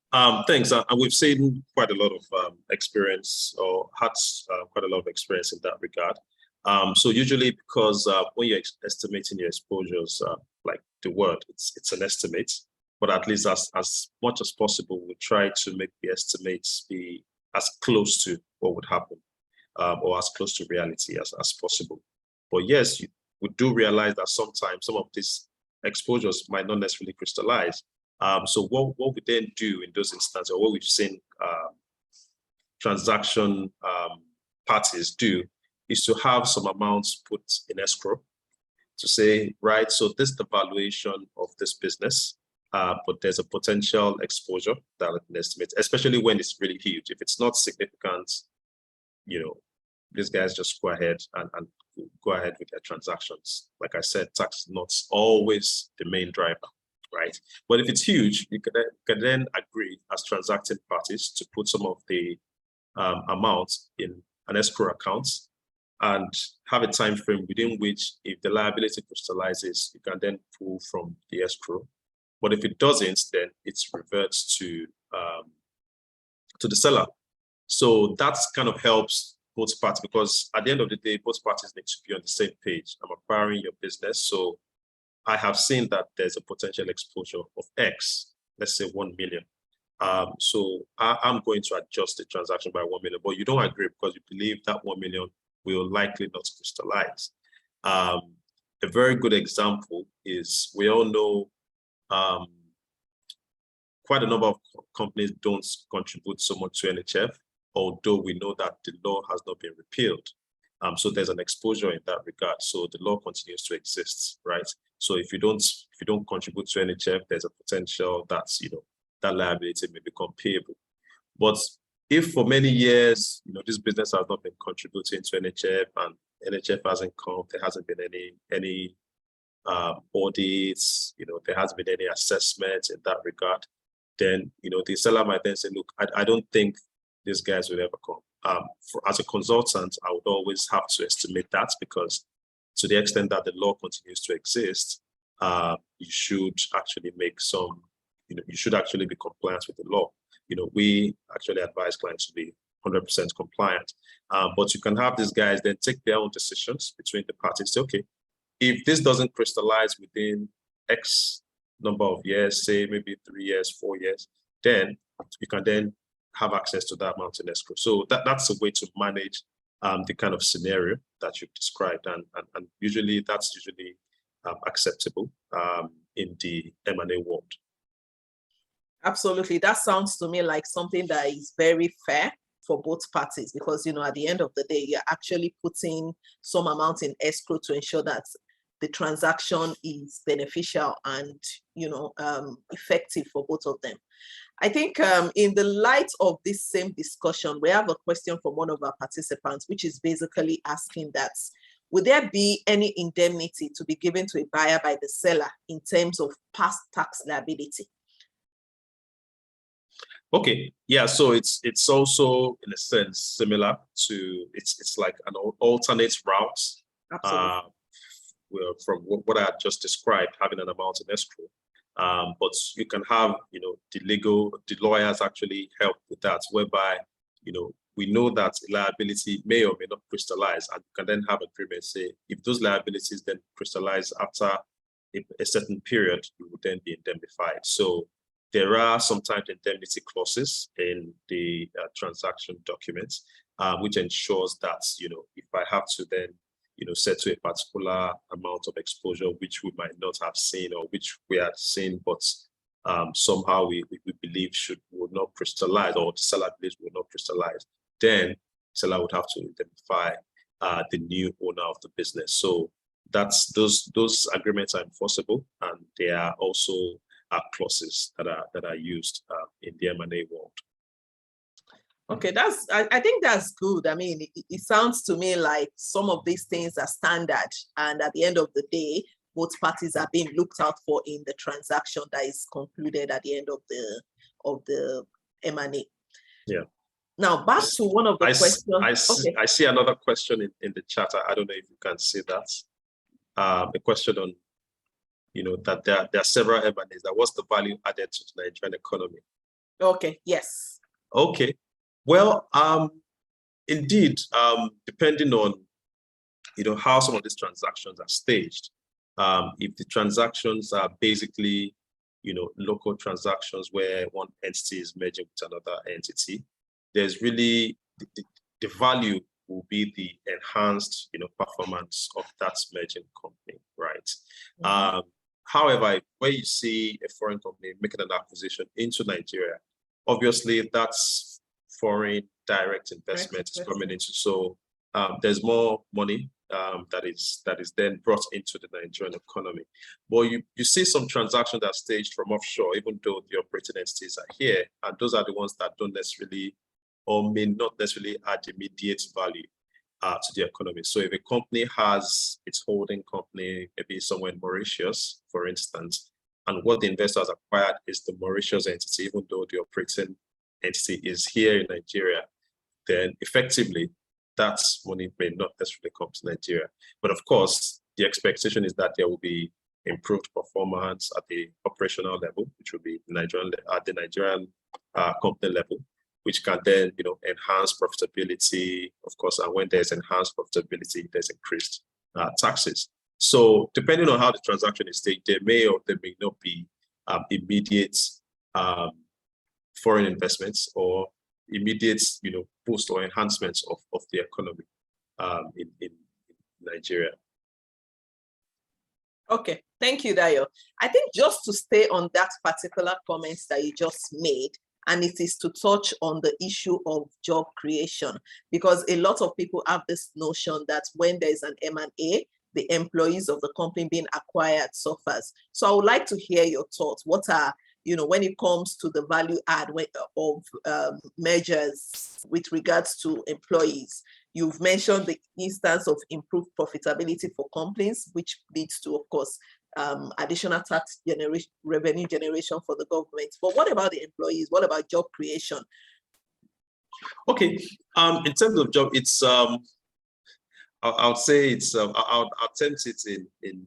thanks. And we've seen quite a lot of experience, or had quite a lot of experience in that regard. So usually, because when you're estimating your exposures, like the word, it's an estimate, but at least as much as possible, we try to make the estimates be as close to what would happen, or as close to reality as possible. But yes, we do realize that sometimes some of these exposures might not necessarily crystallize. So what we then do in those instances, or what we've seen transaction parties do, is to have some amounts put in escrow to say, right, so this is the valuation of this business, but there's a potential exposure that I can estimate, especially when it's really huge. If it's not significant, these guys just go ahead and go ahead with their transactions. Like I said, tax is not always the main driver, right? But if it's huge, you can then agree as transacting parties to put some of the amounts in an escrow account and have a time frame within which, if the liability crystallizes, you can then pull from the escrow. But if it doesn't, then it reverts to the seller. So that kind of helps both parties, because at the end of the day, both parties need to be on the same page. I'm acquiring your business, so I have seen that there's a potential exposure of X, let's say 1 million. So I'm going to adjust the transaction by 1 million, but you don't agree because you believe that 1 million will likely not crystallize. A very good example is, we all know quite a number of companies don't contribute so much to NHF, although we know that the law has not been repealed. So there's an exposure in that regard. So the law continues to exist, right? So if you don't contribute to NHF, there's a potential that that liability may become payable. But if for many years, this business has not been contributing to NHF and NHF hasn't come, there hasn't been any audits, there hasn't been any assessment in that regard, then the seller might then say, look, I don't think these guys will ever come. As a consultant, I would always have to estimate that, because to the extent that the law continues to exist, you should actually make some, you should actually be compliant with the law. We actually advise clients to be 100% compliant. But you can have these guys then take their own decisions between the parties. Say, okay, if this doesn't crystallize within X number of years, say maybe 3 years, 4 years, then you can then have access to that amount in escrow. So that's a way to manage the kind of scenario that you've described, and usually that's acceptable in the M&A world. Absolutely, that sounds to me like something that is very fair for both parties, because at the end of the day, you're actually putting some amount in escrow to ensure that the transaction is beneficial and effective for both of them. I think in the light of this same discussion, we have a question from one of our participants, which is basically asking that, would there be any indemnity to be given to a buyer by the seller in terms of past tax liability? Okay, yeah, so it's also in a sense similar to, it's like an alternate route from what I had just described, having an amount in escrow. But you can have, the lawyers actually help with that, whereby, we know that liability may or may not crystallize, and you can then have agreement say, if those liabilities then crystallize after a certain period, you would then be indemnified. So there are sometimes indemnity clauses in the transaction documents, which ensures that, if I have to then, set to a particular amount of exposure, which we might not have seen, or which we had seen, but somehow we believe would not crystallize, or the seller believes will not crystallize, then the seller would have to indemnify the new owner of the business. So those agreements are enforceable, and there are also clauses that are used in the M&A world. Okay, I think that's good. I mean, it sounds to me like some of these things are standard, and at the end of the day, both parties are being looked out for in the transaction that is concluded at the end of the M&A. Yeah. Now, back to one of the questions. I see another question in the chat. I don't know if you can see that. A question on, that there are several M&As. That what's the value added to the Nigerian economy? Okay, yes. Okay. Well, indeed, depending on, how some of these transactions are staged, if the transactions are basically, local transactions where one entity is merging with another entity, there's really the value will be the enhanced, performance of that merging company, right? Mm-hmm. However, where you see a foreign company making an acquisition into Nigeria, obviously that's foreign direct investment is coming into. So there's more money that is then brought into the Nigerian economy. But you see some transactions that are staged from offshore, even though the operating entities are here, and those are the ones that don't necessarily or may not necessarily add immediate value to the economy. So if a company has its holding company, maybe somewhere in Mauritius, for instance, and what the investors acquired is the Mauritius entity, even though the operating entity is here in Nigeria, then effectively that money may not necessarily come to Nigeria. But of course, the expectation is that there will be improved performance at the operational level, which will be at the Nigerian company level, which can then, enhance profitability, of course, and when there's enhanced profitability, there's increased taxes. So depending on how the transaction is staged, there may or there may not be immediate foreign investments or immediate, boost or enhancements of the economy in Nigeria. Okay, thank you, Dayo. I think just to stay on that particular comments that you just made, and it is to touch on the issue of job creation, because a lot of people have this notion that when there's an M&A, the employees of the company being acquired suffers. So I would like to hear your thoughts. What are, when it comes to the value add of measures with regards to employees? You've mentioned the instance of improved profitability for companies, which leads to, of course, additional tax revenue generation for the government. But what about the employees? What about job creation? Okay, in terms of job, it's I would say it's I'll attempt it in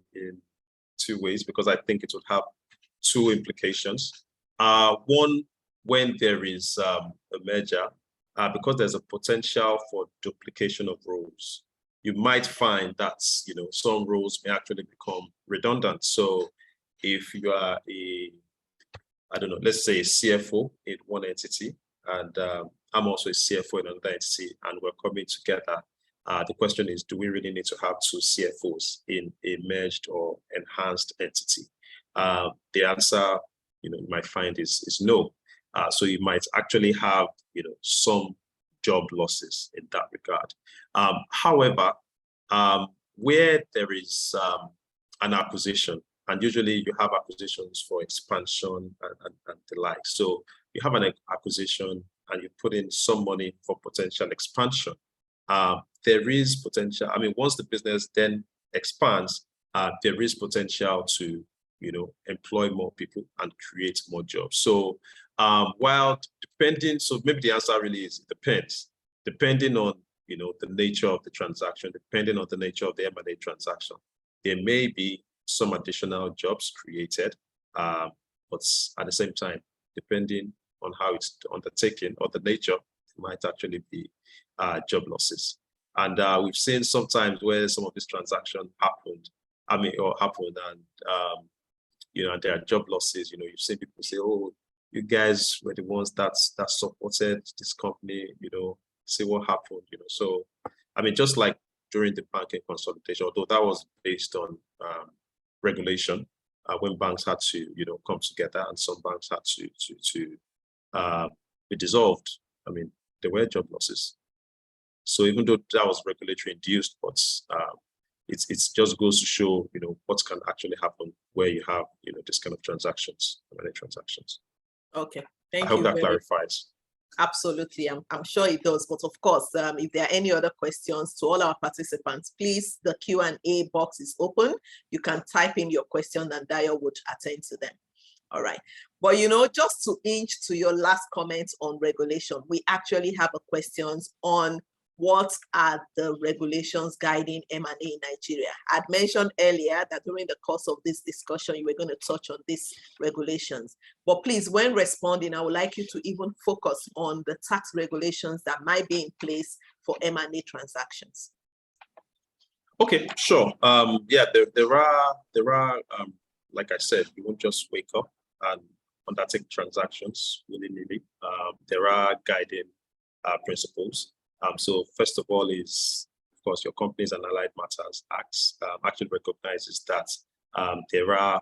two ways, because I think it would have two implications. One, when there is a merger, because there's a potential for duplication of roles, you might find that some roles may actually become redundant. So if you are let's say a CFO in one entity, and I'm also a CFO in another entity, and we're coming together, the question is, do we really need to have two CFOs in a merged or enhanced entity? The answer, you might find is no. So you might actually have, some job losses in that regard. However, where there is an acquisition, and usually you have acquisitions for expansion and the like. So you have an acquisition and you put in some money for potential expansion. There is potential. I mean, once the business then expands, there is potential to, employ more people and create more jobs. So so maybe the answer really is, it depends. Depending on, the nature of the transaction, depending on the nature of the M&A transaction, there may be some additional jobs created, but at the same time, depending on how it's undertaken or the nature, it might actually be job losses. And we've seen sometimes where some of these transactions happened, and and there are job losses. You've seen people say, "Oh, you guys were the ones that supported this company, see what happened," So, I mean, just like during the banking consolidation, although that was based on regulation, when banks had to, come together, and some banks had to be dissolved. I mean, there were job losses. So even though that was regulatory induced, but it just goes to show, what can actually happen where you have, this kind of transactions, many transactions. Okay, thank you. I hope that clarifies. Absolutely, I'm sure it does. But of course, if there are any other questions to all our participants, please, the Q&A box is open. You can type in your question and Dayo would attend to them. All right. But, just to inch to your last comments on regulation, we actually have a questions on what are the regulations guiding M&A in Nigeria. I'd mentioned earlier that during the course of this discussion, you were going to touch on these regulations. But please, when responding, I would like you to even focus on the tax regulations that might be in place for M&A transactions. Okay, sure. Yeah, there are like I said, you won't just wake up and undertake transactions willy-nilly. There are guiding principles. So first of all is, of course, your Companies and Allied Matters Act actually recognizes that there are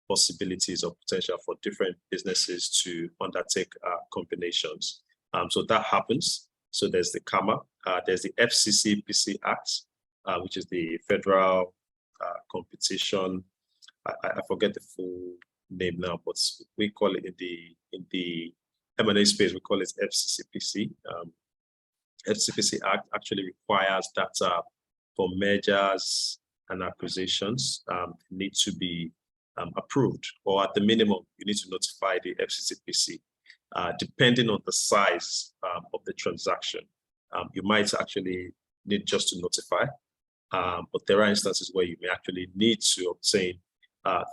possibilities or potential for different businesses to undertake combinations. So that happens. So there's the CAMA, there's the FCCPC Act, which is the Federal Competition. I forget the full name now, but we call it in the M&A space, we call it FCCPC. FCCPC Act actually requires that for mergers and acquisitions need to be approved, or at the minimum, you need to notify the FCCPC. Depending on the size of the transaction, you might actually need just to notify, but there are instances where you may actually need to obtain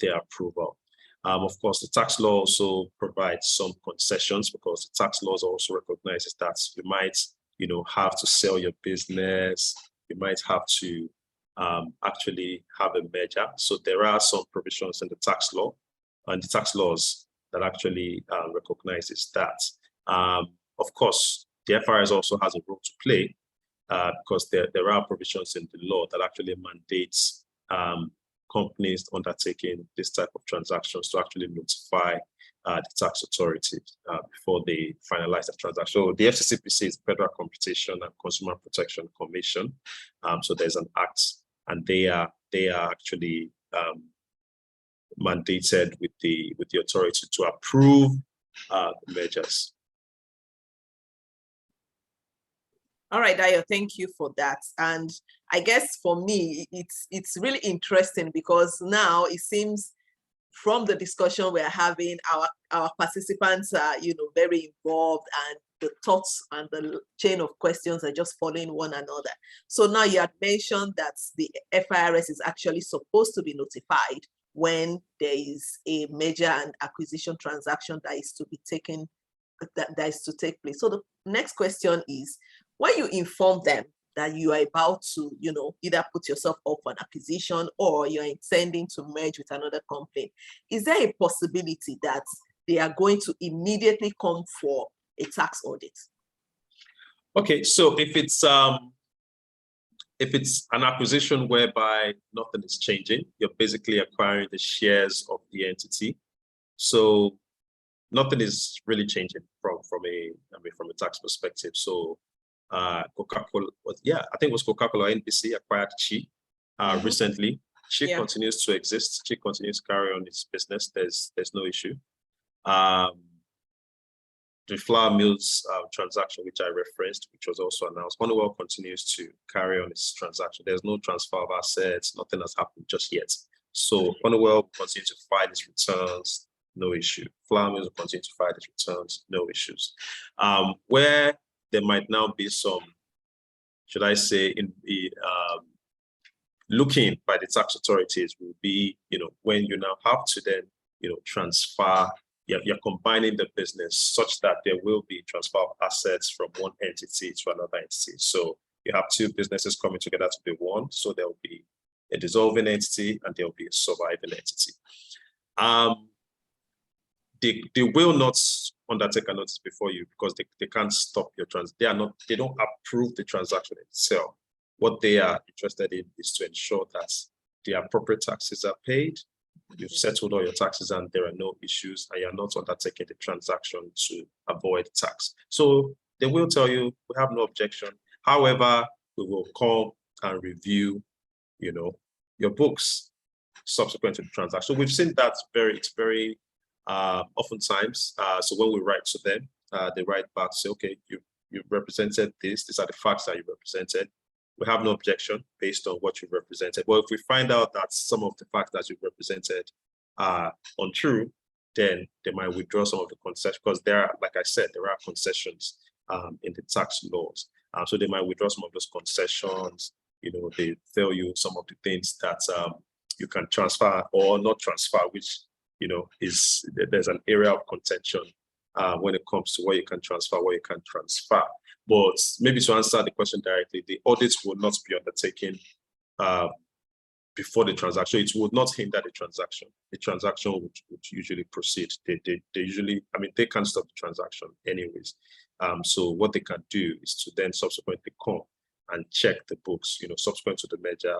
their approval. Of course, the tax law also provides some concessions, because the tax laws also recognizes that you might have to sell your business, you might have to actually have a merger. So there are some provisions in the tax law and the tax laws that actually recognizes that. Of course, the FIRS also has a role to play because there are provisions in the law that actually mandates companies undertaking this type of transactions to actually notify the tax authorities before they finalize the transaction. So the FCCPC is Federal Competition and Consumer Protection Commission. So there's an act, and they are actually mandated with the authority to approve mergers. All right, Dayo, thank you for that. And I guess for me, it's really interesting, because now it seems from the discussion we're having, our participants are, very involved, and the thoughts and the chain of questions are just following one another. So now you had mentioned that the FIRS is actually supposed to be notified when there is a merger and acquisition transaction that is to be taken, that is to take place. So the next question is, when you inform them that you are about to, either put yourself up for an acquisition or you're intending to merge with another company, is there a possibility that they are going to immediately come for a tax audit? Okay, so if it's an acquisition whereby nothing is changing, you're basically acquiring the shares of the entity. So nothing is really changing from a tax perspective. So Coca-Cola, I think it was Coca-Cola NBC acquired Chi recently. Chi continues to exist. Chi continues to carry on its business. There's no issue. The flour mills transaction, which I referenced, which was also announced, Honeywell continues to carry on its transaction. There's no transfer of assets. Nothing has happened just yet. So Honeywell continues to file its returns, no issue. Flour mills will continue to file its returns, no issues. Where there might now be some, should I say, looking by the tax authorities will be, when you now have to then, transfer, you're combining the business such that there will be transfer of assets from one entity to another entity. So you have two businesses coming together to be one. So there will be a dissolving entity and there will be a surviving entity. They will not undertake a notice before you, because they can't stop your they don't approve the transaction itself. What they are interested in is to ensure that the appropriate taxes are paid, you've settled all your taxes and there are no issues, and you're not undertaking the transaction to avoid tax. So they will tell you, we have no objection. However, we will come and review, your books subsequent to the transaction. So we've seen that it's very oftentimes. So when we write to them, they write back, say, okay, you've represented this. These are the facts that you represented. We have no objection based on what you've represented. Well, if we find out that some of the facts that you've represented are untrue, then they might withdraw some of the concessions, because there are, like I said, there are concessions in the tax laws. So they might withdraw some of those concessions. They tell you some of the things that you can transfer or not transfer, which there's an area of contention when it comes to what you can transfer, what you can transfer. But maybe to answer the question directly, the audits will not be undertaken before the transaction. It would not hinder the transaction. The transaction would usually proceed. They usually, they can't stop the transaction anyways. So what they can do is to then subsequently come and check the books, subsequent to the merger,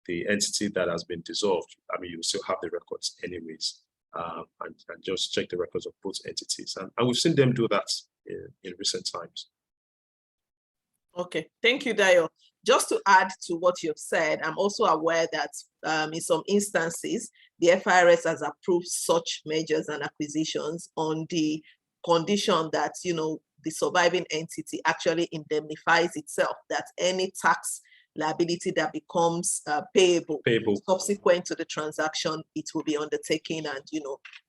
the entity that has been dissolved. You still have the records anyways, and just check the records of both entities. And we've seen them do that in recent times. Okay, thank you, Dayo. Just to add to what you've said, I'm also aware that in some instances, the FIRS has approved such mergers and acquisitions on the condition that, the surviving entity actually indemnifies itself, that any tax liability that becomes payable subsequent to the transaction, it will be undertaken and,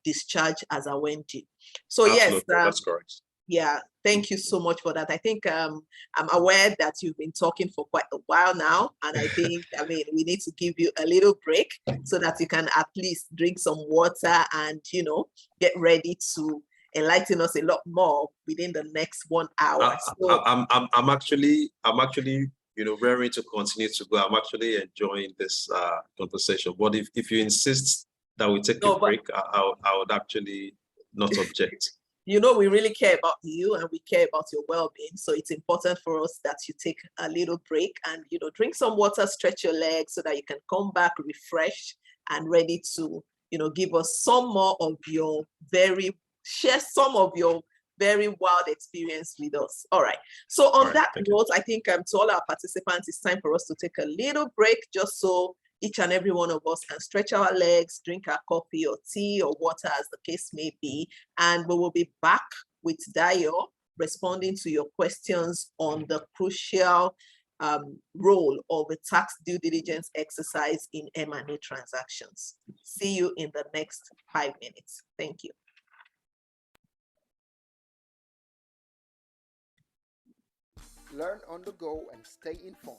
discharged as a when due. So absolutely, yes, that's correct. Yeah, thank you so much for that. I think I'm aware that you've been talking for quite a while now, and I think, we need to give you a little break so that you can at least drink some water and, get ready to enlighten us a lot more within the next 1 hour. I'm actually, raring to continue to go. I'm actually enjoying this conversation. But if you insist that we take a break, I would actually not object. We really care about you and we care about your well-being. So it's important for us that you take a little break and, drink some water, stretch your legs so that you can come back refreshed and ready to, give us some more of your share some of your very wild experience with us. All right. So on that note, I think to all our participants, it's time for us to take a little break just so each and every one of us can stretch our legs, drink our coffee or tea or water as the case may be. And we will be back with Dayo responding to your questions on the crucial role of the tax due diligence exercise in M&A transactions. See you in the next 5 minutes. Thank you. Learn on the go and stay informed.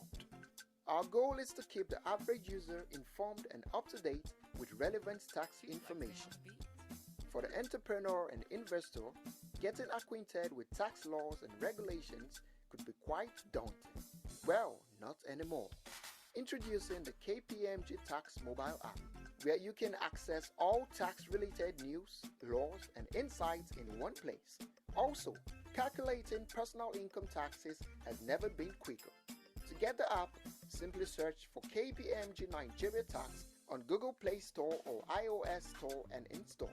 Our goal is to keep the average user informed and up to date with relevant tax information. For the entrepreneur and investor, getting acquainted with tax laws and regulations could be quite daunting. Well, not anymore. Introducing the KPMG Tax mobile app, where you can access all tax-related news, laws, and insights in one place. Also, calculating personal income taxes has never been quicker. To get the app, simply search for KPMG Nigeria Tax on Google Play Store or iOS Store and install.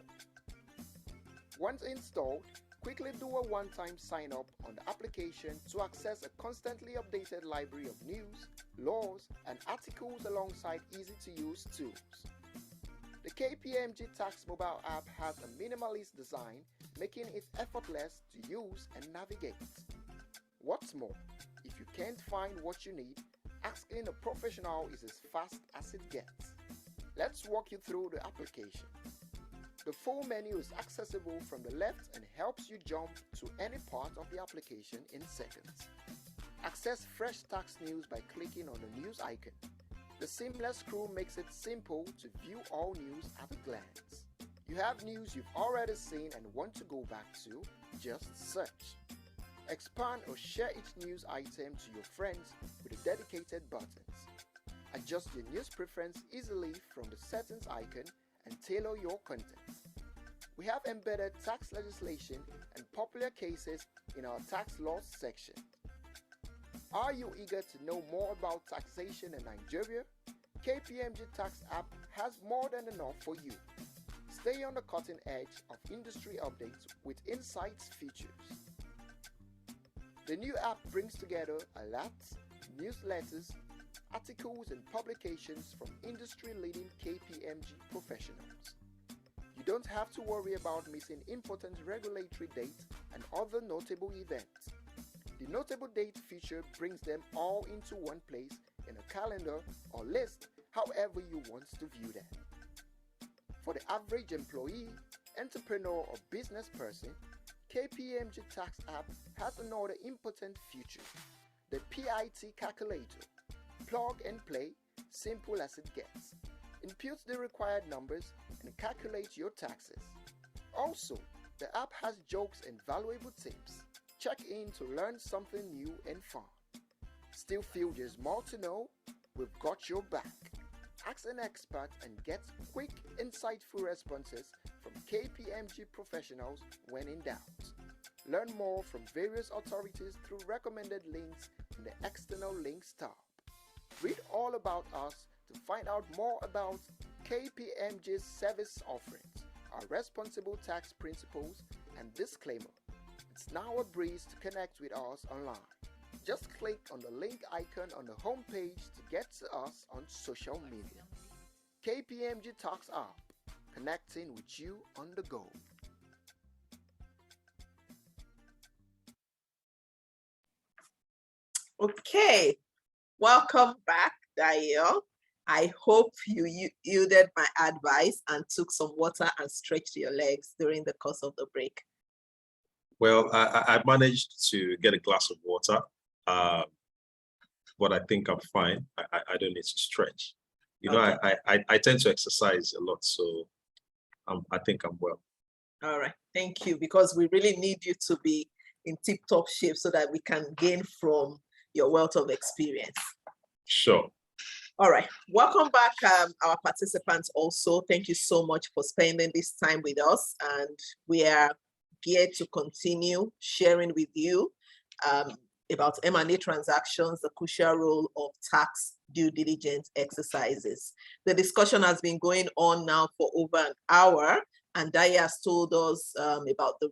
Once installed, quickly do a one-time sign-up on the application to access a constantly updated library of news, laws, and articles alongside easy-to-use tools. The KPMG Tax mobile app has a minimalist design, making it effortless to use and navigate. What's more, if you can't find what you need, asking a professional is as fast as it gets. Let's walk you through the application. The full menu is accessible from the left and helps you jump to any part of the application in seconds. Access fresh tax news by clicking on the news icon. The seamless scroll makes it simple to view all news at a glance. You have news you've already seen and want to go back to? Just search. Expand or share each news item to your friends with the dedicated buttons. Adjust your news preference easily from the settings icon and tailor your content. We have embedded tax legislation and popular cases in our tax laws section. Are you eager to know more about taxation in Nigeria? KPMG Tax app has more than enough for you. Stay on the cutting edge of industry updates with insights features. The new app brings together alerts, newsletters, articles and publications from industry-leading KPMG professionals. You don't have to worry about missing important regulatory dates and other notable events. The notable date feature brings them all into one place in a calendar or list, however you want to view them. For the average employee, entrepreneur or business person, KPMG Tax app has another important feature, the PIT calculator. Plug and play, simple as it gets. Input the required numbers and calculate your taxes. Also, the app has jokes and valuable tips. Check in to learn something new and fun. Still feel there's more to know? We've got your back. Ask an expert and get quick, insightful responses from KPMG professionals when in doubt. Learn more from various authorities through recommended links in the external links tab. Read all about us to find out more about KPMG's service offerings, our responsible tax principles, and disclaimer. It's now a breeze to connect with us online. Just click on the link icon on the homepage to get to us on social media. KPMG Talks app, connecting with you on the go. Okay, welcome back, Dayo. I hope you yielded my advice and took some water and stretched your legs during the course of the break. Well, I managed to get a glass of water, but I think I'm fine. I don't need to stretch. You know, Okay. I tend to exercise a lot, so I think I'm well. All right, thank you, because we really need you to be in tip-top shape so that we can gain from your wealth of experience. Sure. All right, welcome back, our participants also. Thank you so much for spending this time with us, and we are geared to continue sharing with you about M&A transactions, the crucial role of tax due diligence exercises. The discussion has been going on now for over an hour, and Dayo has told us about the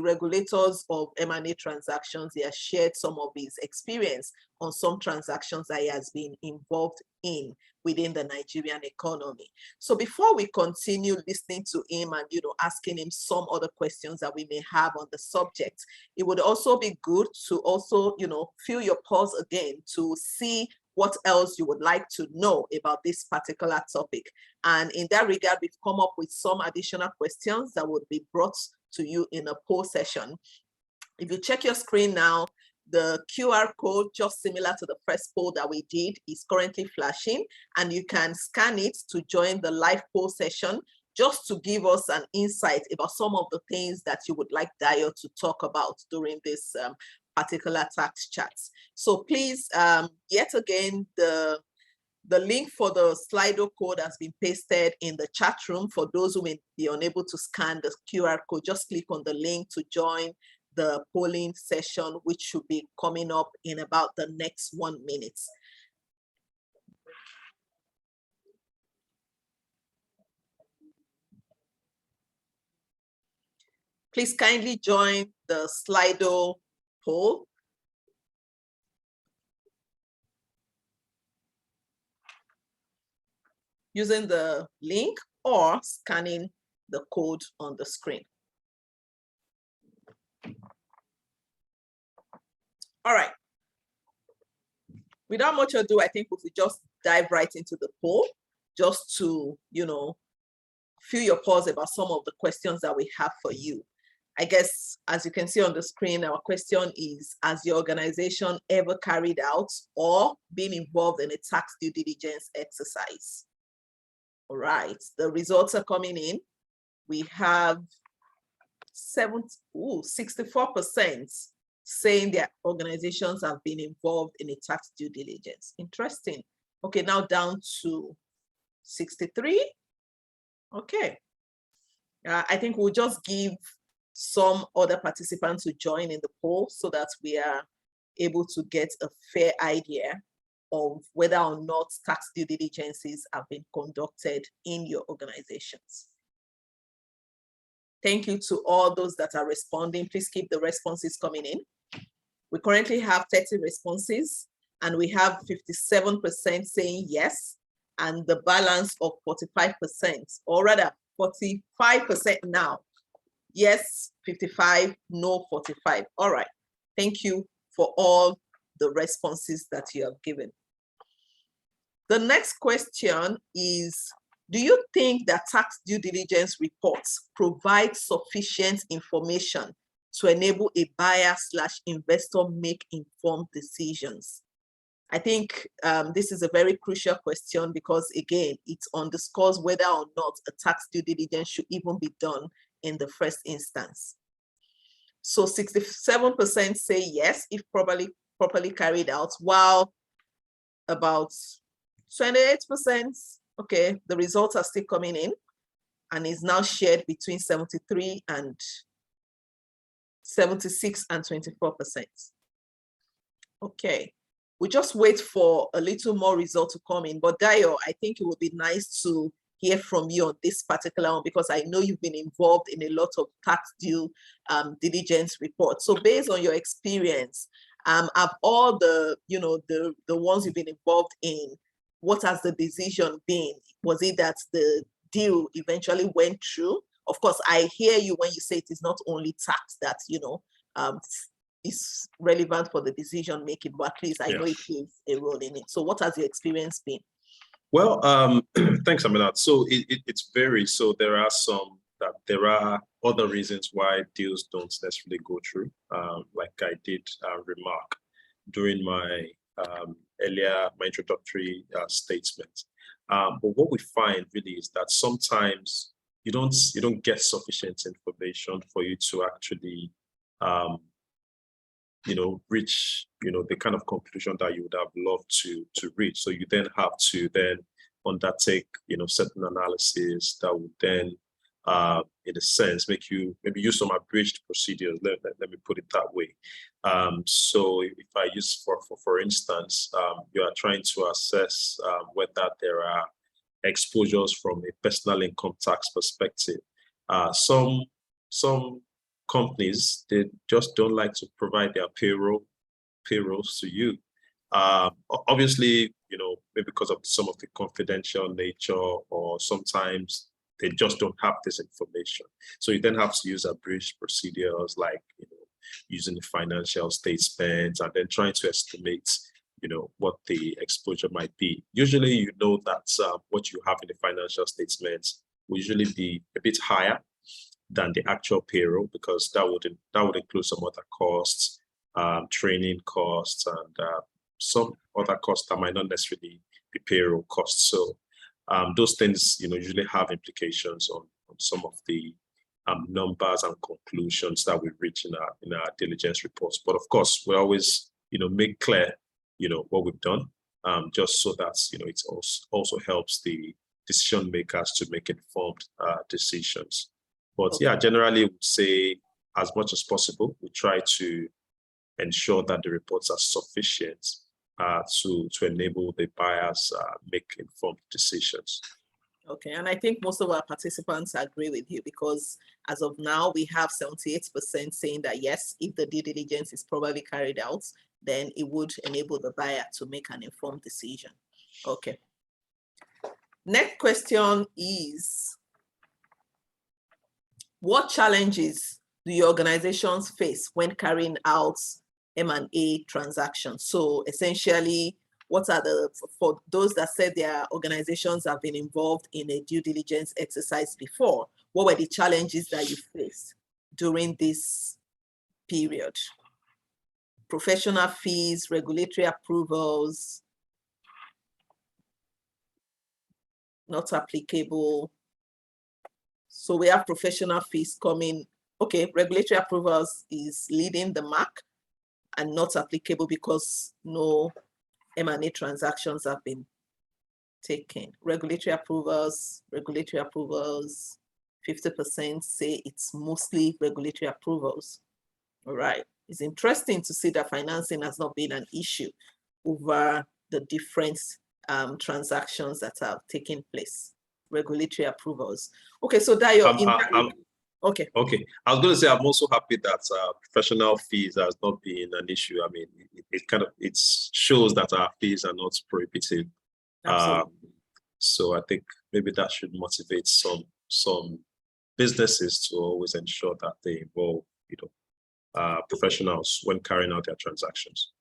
regulators of M&A transactions. He has shared some of his experience on some transactions that he has been involved in within the Nigerian economy. So before we continue listening to him and asking him some other questions that we may have on the subject, it would also be good to also fill your pulse again to see what else you would like to know about this particular topic. And in that regard, we've come up with some additional questions that would be brought to you in a poll session. If you check your screen now, the QR code, just similar to the first poll that we did, is currently flashing, and you can scan it to join the live poll session, just to give us an insight about some of the things that you would like Dayo to talk about during this particular tax chats. So please, yet again, the link for the Slido code has been pasted in the chat room. For those who may be unable to scan the QR code, just click on the link to join the polling session, which should be coming up in about the next 1 minute. Please kindly join the Slido poll. Using the link or scanning the code on the screen. All right. Without much ado, I think we should just dive right into the poll, just to, fill your pulse about some of the questions that we have for you. I guess, as you can see on the screen, our question is, has your organization ever carried out or been involved in a tax due diligence exercise? All right, the results are coming in. We have 64% saying their organizations have been involved in a tax due diligence. Interesting. Okay, now down to 63. Okay. I think we'll just give some other participants to join in the poll so that we are able to get a fair idea of whether or not tax due diligences have been conducted in your organizations. Thank you to all those that are responding. Please keep the responses coming in. We currently have 30 responses, and we have 57% saying yes, and the balance of 45%, or rather 45% now. Yes, 55, no, 45. All right. Thank you for all the responses that you have given. The next question is, Do you think that tax due diligence reports provide sufficient information to enable a buyer/investor make informed decisions? I think this is a very crucial question because, again, it underscores whether or not a tax due diligence should even be done in the first instance. So 67% say yes, if properly carried out, while about 28%, okay, the results are still coming in and is now shared between 76 and 24%. Okay, we just wait for a little more result to come in. But Dayo, I think it would be nice to hear from you on this particular one because I know you've been involved in a lot of tax due diligence reports. So based on your experience, of all the, the ones you've been involved in, what has the decision been? Was it that the deal eventually went through? Of course, I hear you when you say it is not only tax that, is relevant for the decision making, but at least I know it plays a role in it. So what has your experience been? Well, thanks, Aminat. So it's very, so there are other reasons why deals don't necessarily go through, like I did remark during my my introductory statement. But what we find really is that sometimes you don't get sufficient information for you to actually reach, the kind of conclusion that you would have loved to reach. So you then have to then undertake, certain analysis that would then, in a sense, make you maybe use some abridged procedures. Let me put it that way. So if I use, for instance, you are trying to assess whether there are exposures from a personal income tax perspective. Some companies, they just don't like to provide their payrolls to you. Obviously, maybe because of some of the confidential nature, or sometimes they just don't have this information. So you then have to use abridged procedures like, using the financial statements and then trying to estimate, what the exposure might be. Usually, that what you have in the financial statements will usually be a bit higher than the actual payroll, because that would include some other costs, training costs, and some other costs that might not necessarily be payroll costs. So those things, usually have implications on some of the numbers and conclusions that we reach in our diligence reports. But of course, we always, make clear, what we've done, just so that, it also helps the decision makers to make informed decisions. But yeah, generally, would say as much as possible, we try to ensure that the reports are sufficient to enable the buyers make informed decisions. Okay, and I think most of our participants agree with you, because as of now, we have 78% saying that yes, if the due diligence is properly carried out, then it would enable the buyer to make an informed decision. Okay. Next question is, what challenges do your organizations face when carrying out M&A transactions? So essentially, what are for those that said their organizations have been involved in a due diligence exercise before, what were the challenges that you faced during this period? Professional fees, regulatory approvals, not applicable. So we have professional fees coming. Okay, regulatory approvals is leading the mark and not applicable because no M&A transactions have been taken. Regulatory approvals, 50% say it's mostly regulatory approvals. All right. It's interesting to see that financing has not been an issue over the different transactions that have taken place. Regulatory approvals. Okay, so Dayo, okay. I was going to say, I'm also happy that professional fees has not been an issue. I mean, it shows that our fees are not prohibitive. So I think maybe that should motivate some businesses to always ensure that they involve, professionals when carrying out their transactions.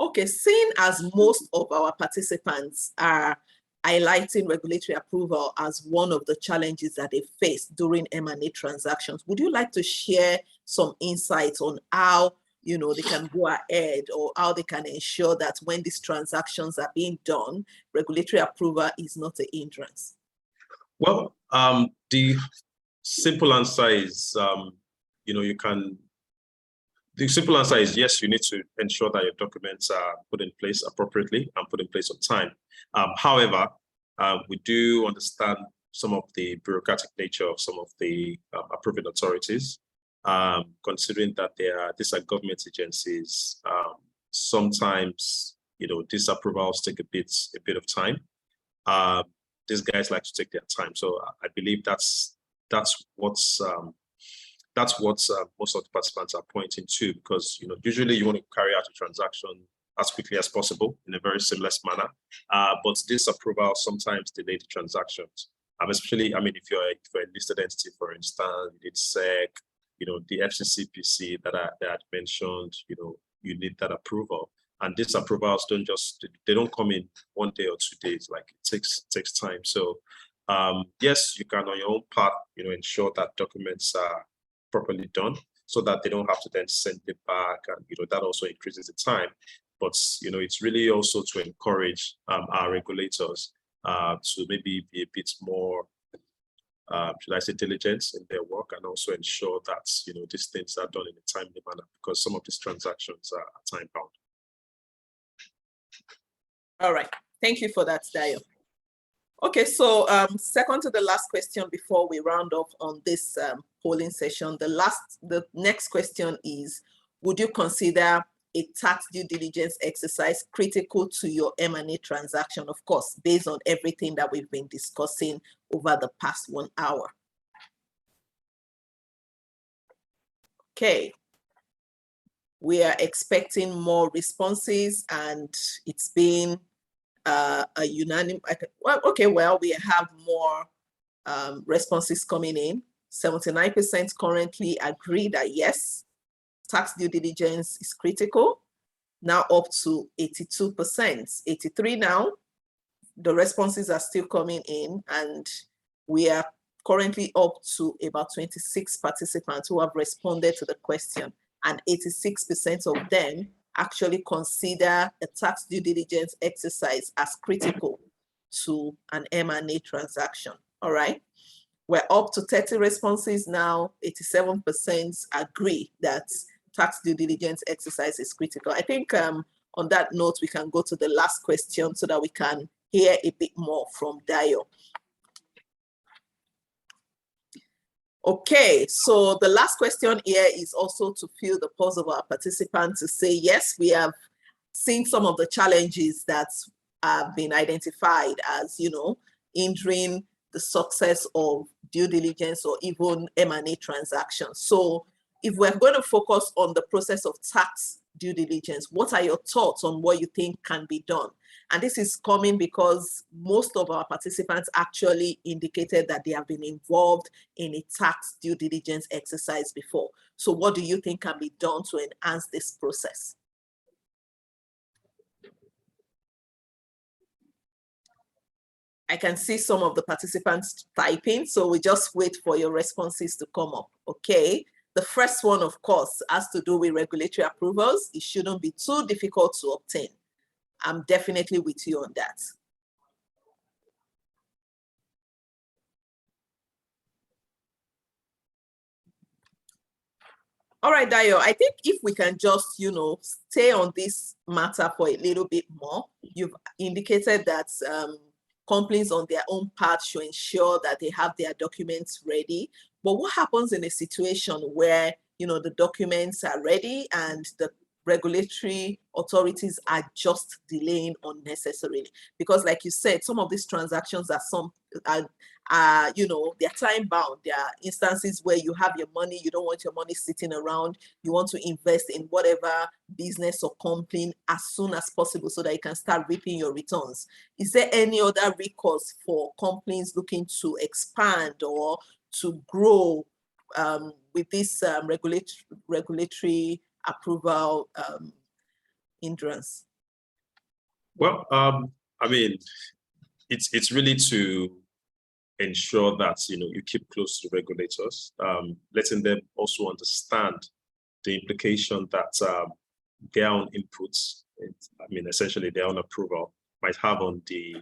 Okay, seeing as most of our participants are highlighting regulatory approval as one of the challenges that they face during M&A transactions. Would you like to share some insights on how they can go ahead, or how they can ensure that when these transactions are being done, regulatory approval is not a hindrance? Well, the simple answer is, the simple answer is yes, you need to ensure that your documents are put in place appropriately and put in place on time. However, we do understand some of the bureaucratic nature of some of the approving authorities, considering that these are government agencies. Sometimes, these approvals take a bit of time. These guys like to take their time, so I believe that's what most of the participants are pointing to, because usually you want to carry out a transaction as quickly as possible in a very seamless manner, but this approval sometimes delay the transactions. Especially, if you're a listed entity, for instance, it's SEC, the FCCPC that I had mentioned, you need that approval. And these approvals they don't come in 1 day or 2 days. Like, it takes time. So yes, you can on your own part, ensure that documents are properly done, so that they don't have to then send it back, and that also increases the time. But it's really also to encourage our regulators to maybe be a bit more, should I say, diligent in their work, and also ensure that these things are done in a timely manner, because some of these transactions are time bound. All right, thank you for that, Dayo. Okay, so second to the last question before we round off on this polling session, the next question is, would you consider a tax due diligence exercise critical to your M&A transaction? Of course, based on everything that we've been discussing over the past 1 hour. Okay. We are expecting more responses, and it's been a unanimous, we have more responses coming in. 79% currently agree that yes, tax due diligence is critical. Now up to 82%, 83 now. The responses are still coming in, and we are currently up to about 26 participants who have responded to the question, and 86% of them actually consider a tax due diligence exercise as critical to an M&A transaction. All right. We're up to 30 responses now. 87% agree that tax due diligence exercise is critical. I think on that note, we can go to the last question so that we can hear a bit more from Dayo. Okay, so the last question here is also to fill the pulse of our participants to say, yes, we have seen some of the challenges that have been identified as, hindering the success of due diligence or even M&A transactions. So if we're going to focus on the process of tax due diligence, what are your thoughts on what you think can be done? And this is coming because most of our participants actually indicated that they have been involved in a tax due diligence exercise before. So what do you think can be done to enhance this process? I can see some of the participants typing, so we just wait for your responses to come up, okay? The first one, of course, has to do with regulatory approvals. It shouldn't be too difficult to obtain. I'm definitely with you on that. All right, Dayo, I think if we can just, stay on this matter for a little bit more. You've indicated that companies on their own part should ensure that they have their documents ready. But what happens in a situation where, the documents are ready and the regulatory authorities are just delaying unnecessarily? Because like you said, some of these transactions are they're time bound. There are instances where you have your money, you don't want your money sitting around, you want to invest in whatever business or company as soon as possible so that you can start reaping your returns. Is there any other recourse for companies looking to expand or to grow with this regulatory approval hindrance? Well, it's really to ensure that you keep close to the regulators, letting them also understand the implication that their own inputs, essentially their own approval, might have on the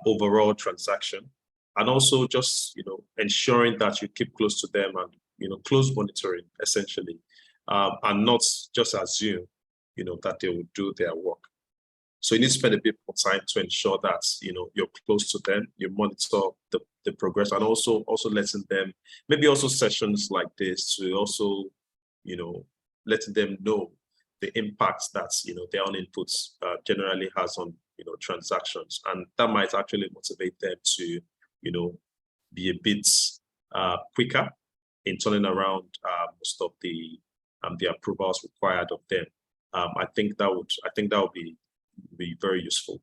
overall transaction, and also just ensuring that you keep close to them and close monitoring essentially, and not just assume that they will do their work. So you need to spend a bit more time to ensure that you're close to them, you monitor the progress, and also letting them, maybe also sessions like this to also letting them know the impacts that their own inputs generally has on transactions, and that might actually motivate them to be a bit quicker in turning around most of the approvals required of them. I think that would be very useful.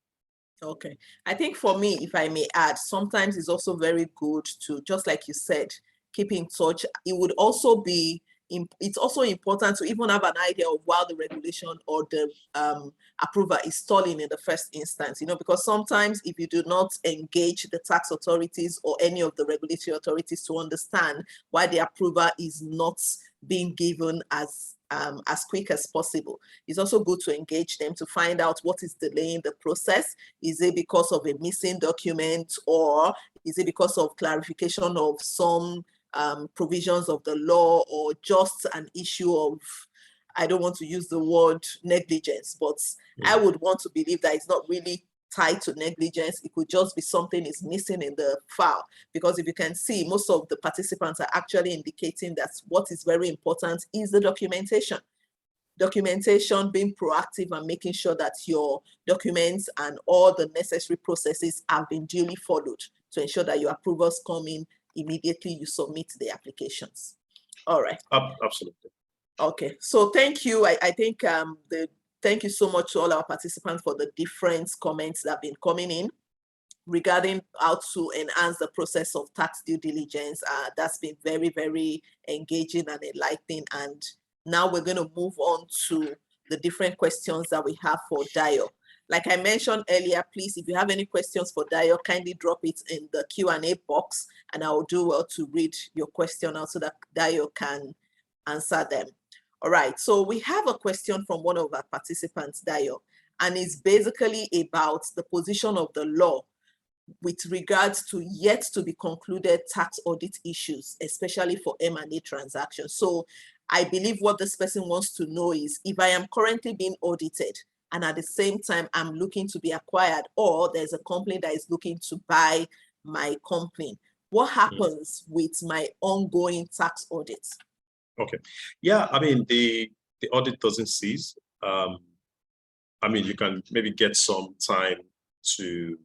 Okay, I think for me, if I may add, sometimes it's also very good to, just like you said, keep in touch. It would also be it's also important to even have an idea of why the regulation or the approval is stalling in the first instance, because sometimes if you do not engage the tax authorities or any of the regulatory authorities to understand why the approval is not being given as quick as possible, it's also good to engage them to find out what is delaying the process. Is it because of a missing document, or is it because of clarification of some provisions of the law, or just an issue of, I don't want to use the word negligence, but I would want to believe that it's not really tied to negligence. It could just be something is missing in the file, because if you can see, most of the participants are actually indicating that what is very important is the documentation, being proactive and making sure that your documents and all the necessary processes have been duly followed to ensure that your approvals come in immediately you submit the applications. All right. Absolutely. Okay, so thank you. I think thank you so much to all our participants for the different comments that have been coming in regarding how to enhance the process of tax due diligence. That's been very, very engaging and enlightening. And now we're going to move on to the different questions that we have for Dayo. Like I mentioned earlier, please, if you have any questions for Dayo, kindly drop it in the Q&A box, and I will do well to read your question out so that Dayo can answer them. All right, so we have a question from one of our participants, Dayo, and it's basically about the position of the law with regards to yet to be concluded tax audit issues, especially for M&A transactions. So I believe what this person wants to know is, if I am currently being audited and at the same time I'm looking to be acquired, or there's a company that is looking to buy my company, what happens with my ongoing tax audits? Okay. Yeah, the audit doesn't cease. You can maybe get some time to,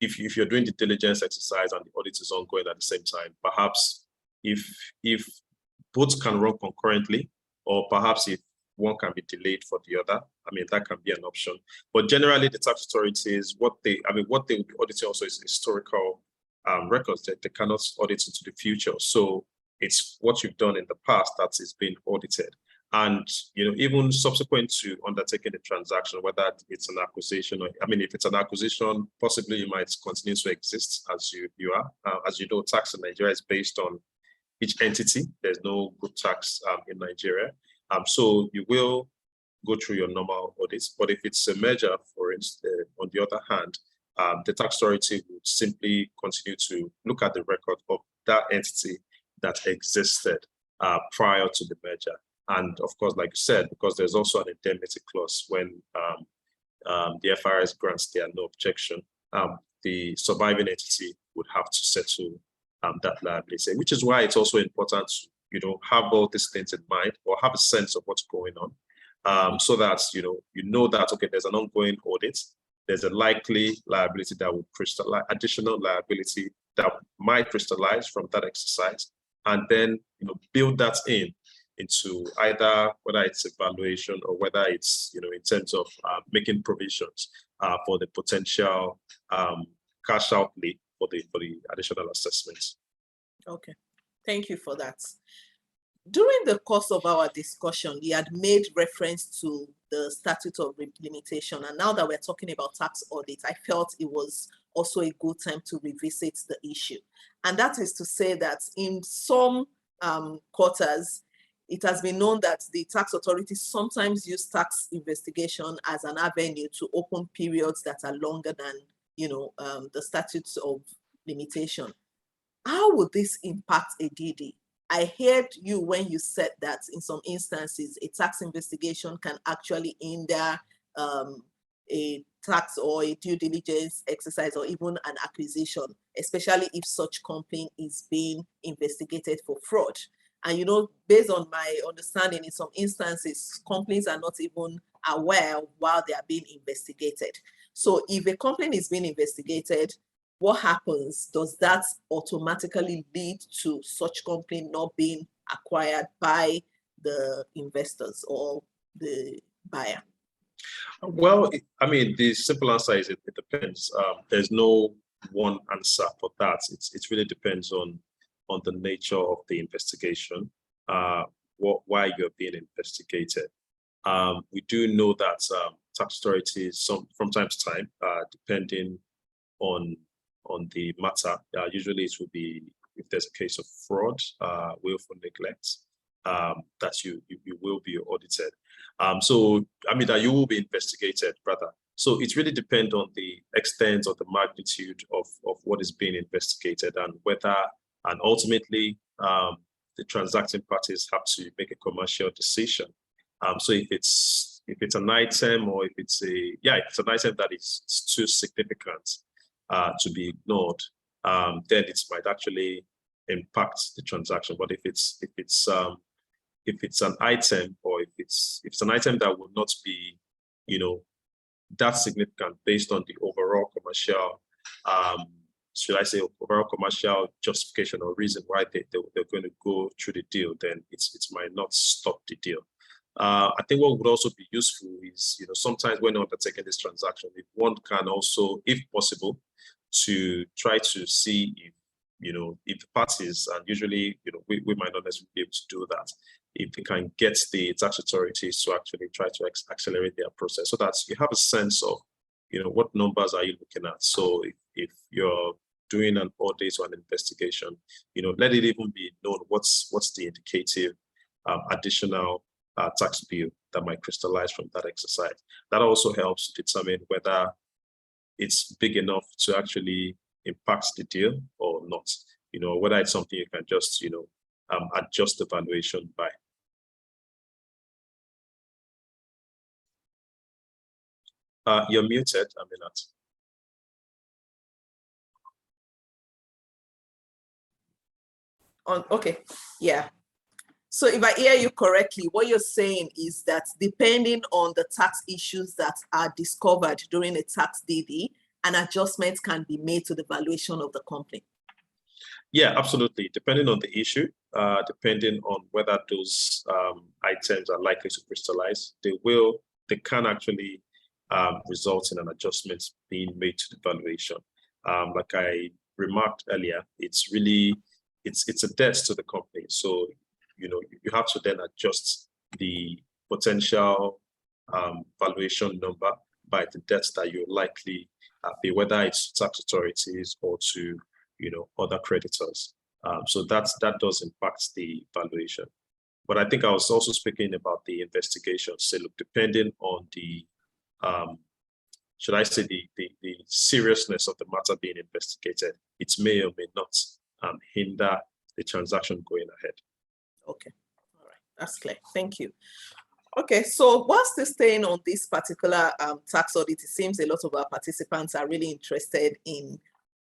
if you're doing the diligence exercise and the audit is ongoing at the same time, perhaps if both can run concurrently, or perhaps if one can be delayed for the other, that can be an option. But generally, the tax authorities, what they will be auditing also is historical records that they cannot audit into the future. So it's what you've done in the past that is being audited. And even subsequent to undertaking the transaction, whether it's an acquisition or, if it's an acquisition, possibly you might continue to exist as you are. As you know, tax in Nigeria is based on each entity. There's no group tax in Nigeria. So you will go through your normal audits. But if it's a merger, for instance, on the other hand, the tax authority would simply continue to look at the record of that entity that existed prior to the merger. And of course, like you said, because there's also an indemnity clause when the FRS grants their no objection, the surviving entity would have to settle that liability, which is why it's also important to have all these things in mind, or have a sense of what's going on, so that you know that, okay, there's an ongoing audit, there's a likely liability that will crystallize, additional liability that might crystallize from that exercise, and then build that into either whether it's evaluation or whether it's in terms of making provisions for the potential cash outlay for the additional assessments. Okay, thank you for that. During the course of our discussion, you had made reference to the statute of limitation. And now that we're talking about tax audit, I felt it was also a good time to revisit the issue. And that is to say that in some quarters, it has been known that the tax authorities sometimes use tax investigation as an avenue to open periods that are longer than, the statutes of limitation. How would this impact a DD? I heard you when you said that in some instances, a tax investigation can actually hinder a tax or a due diligence exercise or even an acquisition, especially if such company is being investigated for fraud. And, based on my understanding, in some instances, companies are not even aware while they are being investigated. So if a company is being investigated, what happens? Does that automatically lead to such company not being acquired by the investors or the buyer? Well, the simple answer is it depends. There's no one answer for that. It really depends on the nature of the investigation, why you're being investigated. We do know that tax authorities, from time to time, depending on the matter, usually it will be if there's a case of fraud, willful neglect, that you will be audited. That you will be investigated, rather. So it really depends on the extent or the magnitude of what is being investigated and whether, and ultimately, the transacting parties have to make a commercial decision. So if it's an item, or if it's an item that is too significant to be ignored, then it might actually impact the transaction. But if it's an item, or if it's an item that will not be, that significant based on the overall commercial, overall commercial justification or reason why they're going to go through the deal, then it might not stop the deal. I think what would also be useful is, sometimes when undertaking this transaction, if one can also, if possible, to try to see if the parties, and usually, we might not necessarily be able to do that, if they can get the tax authorities to actually try to accelerate their process, so that you have a sense of, what numbers are you looking at. So if you're doing an audit or an investigation, let it even be known what's the indicative additional tax bill that might crystallize from that exercise. That also helps to determine whether it's big enough to actually impact the deal or not, whether it's something you can just, adjust the valuation by. You're muted, Aminat. Okay, yeah. So if I hear you correctly, what you're saying is that depending on the tax issues that are discovered during a tax DD, an adjustment can be made to the valuation of the company. Yeah, absolutely. Depending on the issue, depending on whether those items are likely to crystallize, they can actually result in an adjustment being made to the valuation. Like I remarked earlier, it's a debt to the company. So, you have to then adjust the potential valuation number by the debts that you're likely pay, whether it's tax authorities or to, other creditors. So that does impact the valuation. But I think I was also speaking about the investigation. So look, depending on the, should I say the seriousness of the matter being investigated, it may or may not hinder the transaction going ahead. Okay, all right, that's clear. Thank you. Okay, so while still staying on this particular tax audit, it seems a lot of our participants are really interested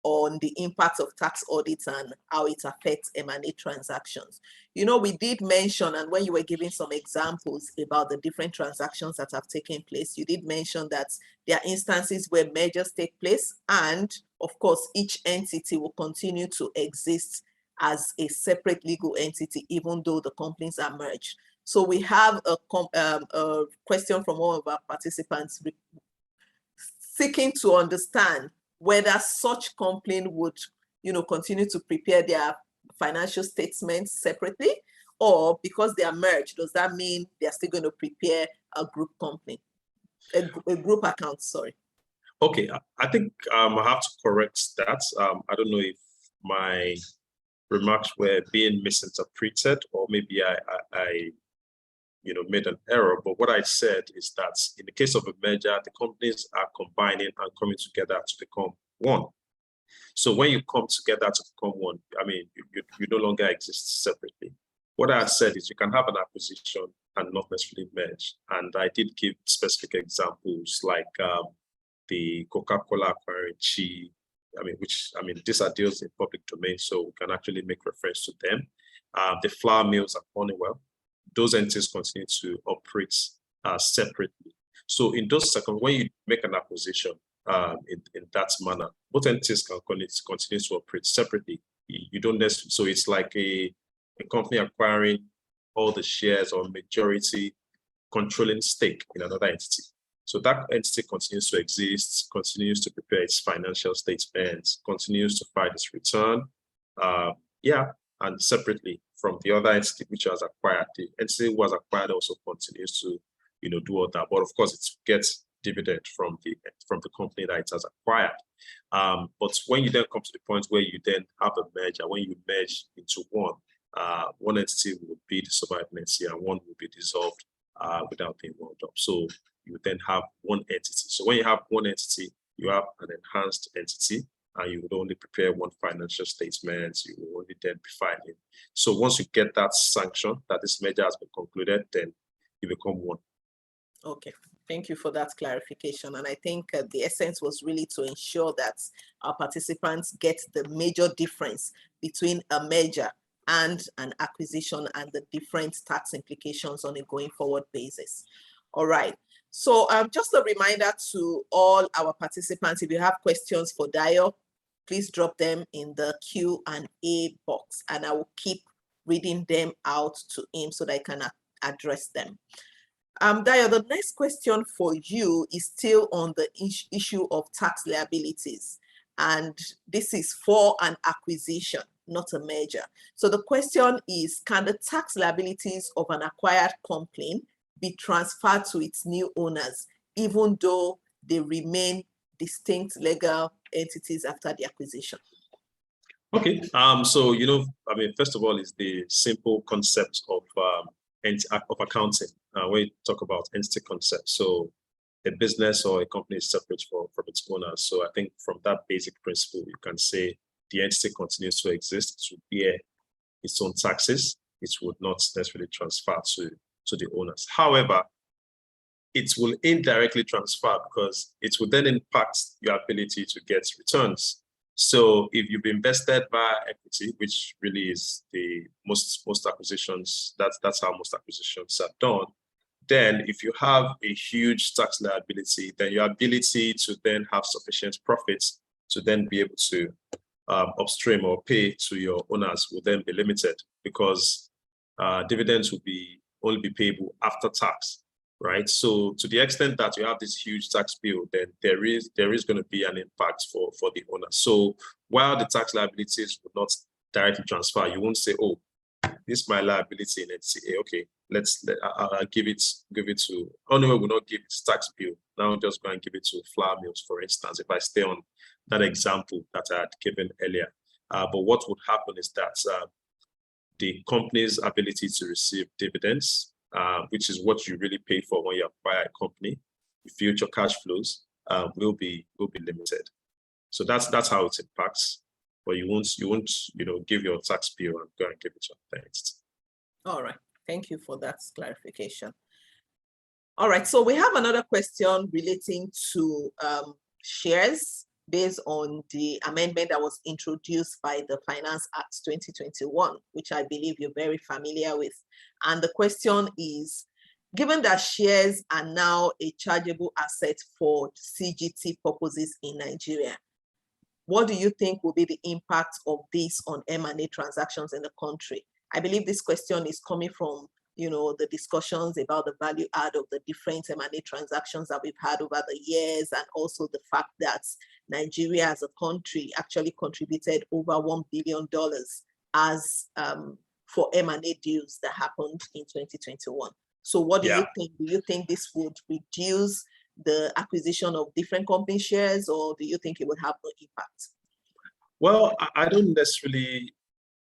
on the impact of tax audits and how it affects M&A transactions. We did mention, and when you were giving some examples about the different transactions that have taken place, you did mention that there are instances where mergers take place, and of course, each entity will continue to exist as a separate legal entity, even though the companies are merged. So we have a question from one of our participants seeking to understand whether such company would, continue to prepare their financial statements separately, or because they are merged, does that mean they're still going to prepare a group company, a group account, sorry? Okay, I think I have to correct that. I don't know if my remarks were being misinterpreted, or maybe I made an error. But what I said is that in the case of a merger, the companies are combining and coming together to become one. So when you come together to become one, I mean, you no longer exist separately. What I had said is you can have an acquisition and not necessarily merge. And I did give specific examples like the Coca-Cola acquiring Chi. These are deals in public domain, so we can actually make reference to them. The flour mills at Honeywell, those entities continue to operate separately. So in those seconds, when you make an acquisition in that manner, both entities can continue to operate separately. You don't necessarily, so it's like a company acquiring all the shares or majority controlling stake in another entity. So that entity continues to exist, continues to prepare its financial statements, continues to file its return, and separately from the other entity which has acquired. The entity who was acquired also continues to, do all that. But of course, it gets dividend from the company that it has acquired. But when you then come to the point where you then have a merger, when you merge into one entity would be the subordinate and one will be dissolved without being wound up. So you then have one entity. So when you have one entity, you have an enhanced entity, and you would only prepare one financial statement. You will only then be filing. So once you get that sanction that this merger has been concluded, then you become one. Okay, thank you for that clarification. And I think the essence was really to ensure that our participants get the major difference between a merger and an acquisition and the different tax implications on a going forward basis. All right. So just a reminder to all our participants, if you have questions for Dayo, please drop them in the Q&A box, and I will keep reading them out to him so that I can address them. Dayo, the next question for you is still on the issue of tax liabilities, and this is for an acquisition, not a merger. So the question is, can the tax liabilities of an acquired company be transferred to its new owners, even though they remain distinct legal entities after the acquisition? Okay, so first of all, is the simple concept of accounting when you talk about entity concept. So a business or a company is separate from its owners. So I think from that basic principle, you can say the entity continues to exist. It will bear its own taxes. It would not necessarily transfer to the owners. However, it will indirectly transfer because it will then impact your ability to get returns. So if you've invested via equity, which really is the most acquisitions, that's how most acquisitions are done, then if you have a huge tax liability, then your ability to then have sufficient profits to then be able to upstream or pay to your owners will then be limited, because dividends will only be payable after tax, right? So to the extent that you have this huge tax bill, then there is going to be an impact for the owner. So while the tax liabilities will not directly transfer, you won't say, oh, this is my liability in NCA. Okay, I'll give it to Honeywell will not give its tax bill. Now I'm just going to give it to flour mills, for instance, if I stay on that example that I had given earlier. But what would happen is that the company's ability to receive dividends, which is what you really pay for when you acquire a company, the future cash flows will be limited. So that's how it impacts. But you won't give your tax bill and go and give it to an entity. All right, thank you for that clarification. All right, so we have another question relating to shares based on the amendment that was introduced by the Finance Act 2021, which I believe you're very familiar with. And the question is, given that shares are now a chargeable asset for CGT purposes in Nigeria, what do you think will be the impact of this on M&A transactions in the country? I believe this question is coming from the discussions about the value add of the different M&A transactions that we've had over the years, and also the fact that Nigeria as a country actually contributed over $1 billion as for M&A deals that happened in 2021. So what do you think? Do you think this would reduce the acquisition of different company shares, or do you think it would have no impact? Well, I don't necessarily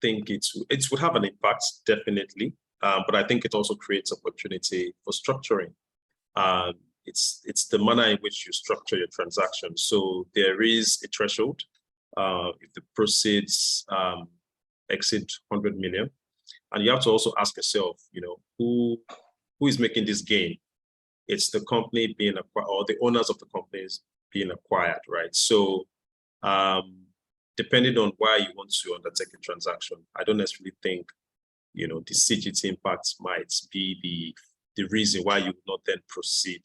think it would have an impact, definitely. But I think it also creates opportunity for structuring. It's the manner in which you structure your transaction. So there is a threshold. If the proceeds exceed 100 million, and you have to also ask yourself, who is making this gain? It's the company being acquired, or the owners of the companies being acquired, right? So depending on why you want to undertake a transaction, I don't necessarily think, the CGT impact might be the reason why you would not then proceed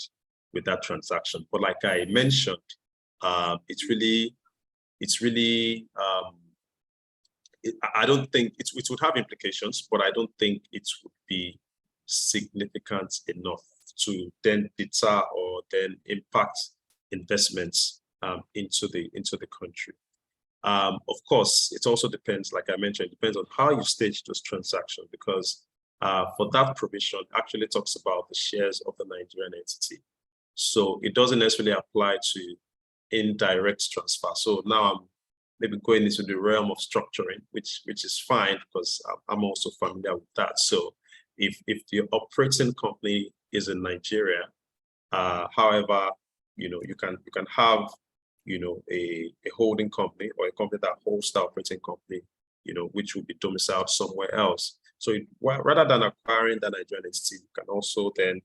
with that transaction. But like I mentioned, I don't think it would have implications, but I don't think it would be significant enough to then deter or then impact investments into the country. Of course, it also depends, like I mentioned, it depends on how you stage those transactions, because for that provision actually talks about the shares of the Nigerian entity. So it doesn't necessarily apply to indirect transfer. So now I'm maybe going into the realm of structuring, which is fine, because I'm also familiar with that. So if the operating company is in Nigeria, however, you can have a holding company, or a company that holds the operating company, which will be domiciled somewhere else. So rather than acquiring that Nigerian entity, you can also then,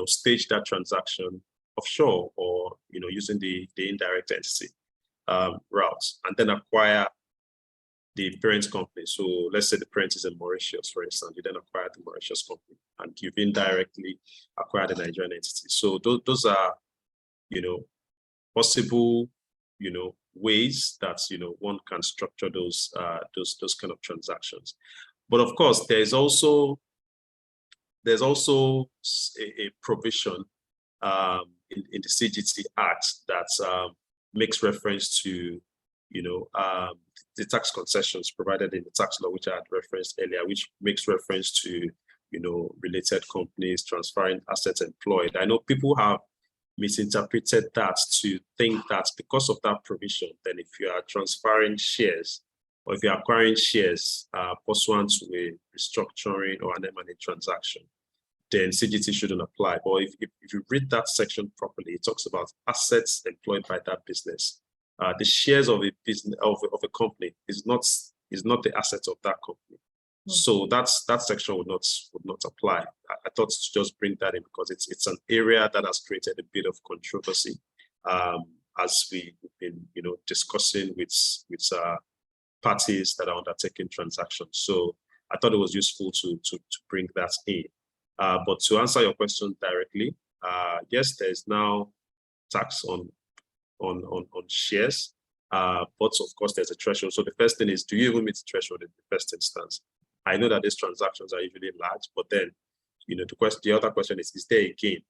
stage that transaction offshore, or, using the indirect entity route, and then acquire the parent company. So let's say the parent is in Mauritius, for instance, you then acquire the Mauritius company, and you've indirectly acquired the Nigerian entity. So those are, possible, ways that, one can structure those kind of transactions. But of course, there's also a provision in the CGT Act that makes reference to, the tax concessions provided in the tax law, which I had referenced earlier, which makes reference to, related companies transferring assets employed. I know people have misinterpreted that to think that because of that provision, then if you are transferring shares, or if you're acquiring shares pursuant to a restructuring or an M&A transaction, then CGT shouldn't apply. But if you read that section properly, it talks about assets employed by that business. The shares of a business of a company is not the assets of that company. So that section would not apply. I thought to just bring that in because it's an area that has created a bit of controversy as we've been discussing with parties that are undertaking transactions. So I thought it was useful to bring that in. But to answer your question directly, yes, there's now tax on shares, but of course there's a threshold. So the first thing is, do you even meet the threshold in the first instance? I know that these transactions are usually large, but then, the other question is there a gain,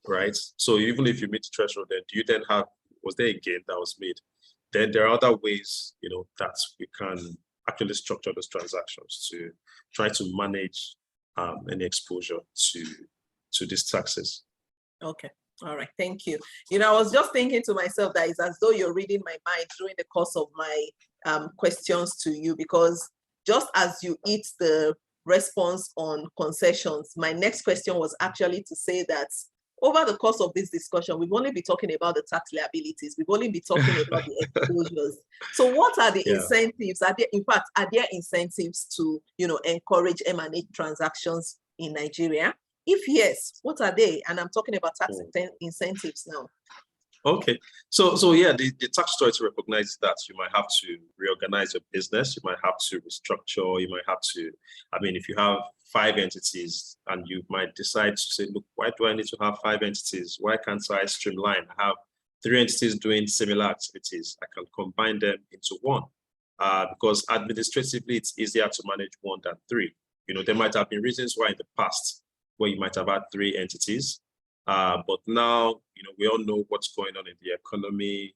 right? So even if you meet the threshold, then was there a gain that was made? Then there are other ways, that we can actually structure those transactions to try to manage any exposure to these taxes. Okay. All right. Thank you. I was just thinking to myself that it's as though you're reading my mind during the course of my questions to you, because just as you eat the response on concessions, my next question was actually to say that over the course of this discussion, we've only been talking about the tax liabilities. We've only been talking about the exposures. So what are the incentives? Are there incentives to, encourage M&A transactions in Nigeria? If yes, what are they? And I'm talking about tax incentives now. Okay, so yeah, the tax authority recognizes that you might have to reorganize your business, you might have to restructure, you might have to, if you have 5 entities and you might decide to say, look, why do I need to have 5 entities? Why can't I streamline? I have 3 entities doing similar activities. I can combine them into one because administratively it's easier to manage 1 than 3. There might have been reasons why in the past where you might have had 3 entities. But now, we all know what's going on in the economy.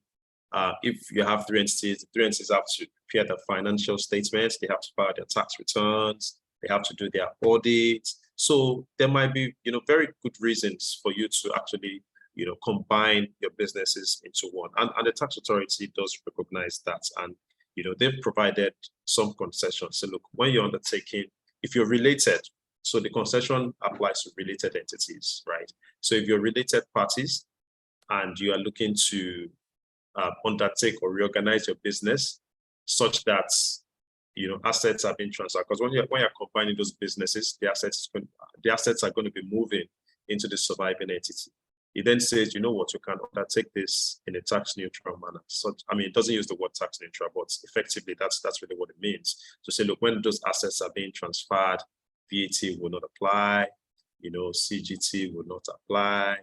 If you have 3 entities, the 3 entities have to prepare their financial statements, they have to file their tax returns, they have to do their audits. So there might be, very good reasons for you to actually, combine your businesses into one. And the tax authority does recognize that. And, they've provided some concessions. So look, when you're undertaking, if you're related, so the concession applies to related entities, right? So if you're related parties and you are looking to undertake or reorganize your business such that assets are being transferred, because when you're combining those businesses, the assets are going to be moving into the surviving entity. It then says, you know what, you can undertake this in a tax neutral manner. So, it doesn't use the word tax neutral, but effectively that's really what it means. To say, look, when those assets are being transferred, VAT will not apply, CGT will not apply,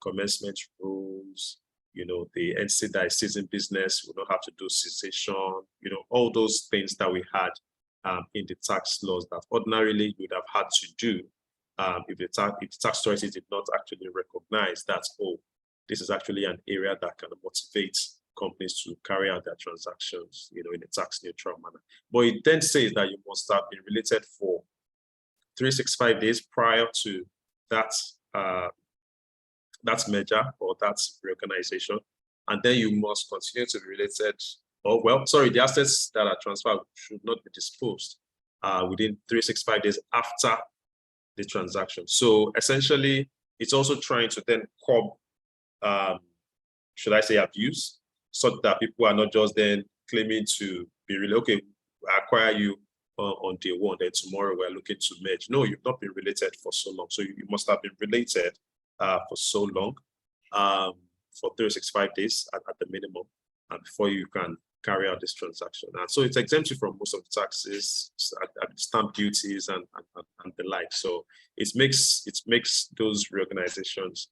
commencement rules, the entity that is ceasing business will not have to do cessation, all those things that we had in the tax laws that ordinarily you would have had to do if the tax authority did not actually recognize that, this is actually an area that can motivate companies to carry out their transactions, in a tax neutral manner. But it then says that you must have been related for 365 days prior to that merger or that reorganization, and then you must continue to be related. The assets that are transferred should not be disposed within 365 days after the transaction. So essentially, it's also trying to then curb, should I say, abuse, so that people are not just then claiming to be really, okay, I acquire you on day one, then tomorrow we're looking to merge. No, you've not been related for so long. So you must have been related for so long, for 365 days at the minimum, before you can carry out this transaction. And so it's exempt you from most of the taxes, stamp duties, and the like. So it makes those reorganizations,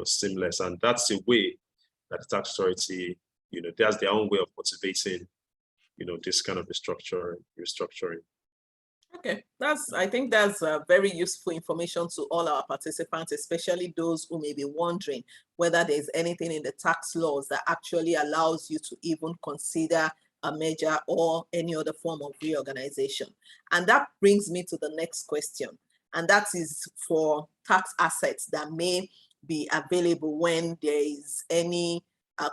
seamless. And that's the way that the tax authority, there's their own way of motivating, this kind of restructuring. Okay, I think that's very useful information to all our participants, especially those who may be wondering whether there's anything in the tax laws that actually allows you to even consider a merger or any other form of reorganization. And that brings me to the next question, and that is for tax assets that may be available when there is any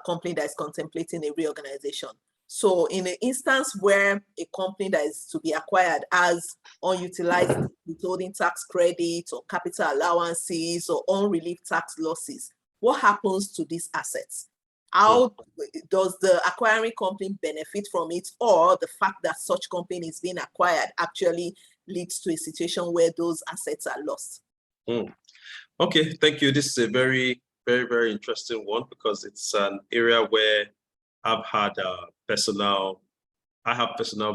company that is contemplating a reorganization. So in an instance where a company that is to be acquired has unutilized withholding tax credits or capital allowances or unrelieved tax losses, what happens to these assets? How does the acquiring company benefit from it, or the fact that such company is being acquired actually leads to a situation where those assets are lost? Okay, thank you. This is a very, very, very interesting one, because it's an area where I've had personal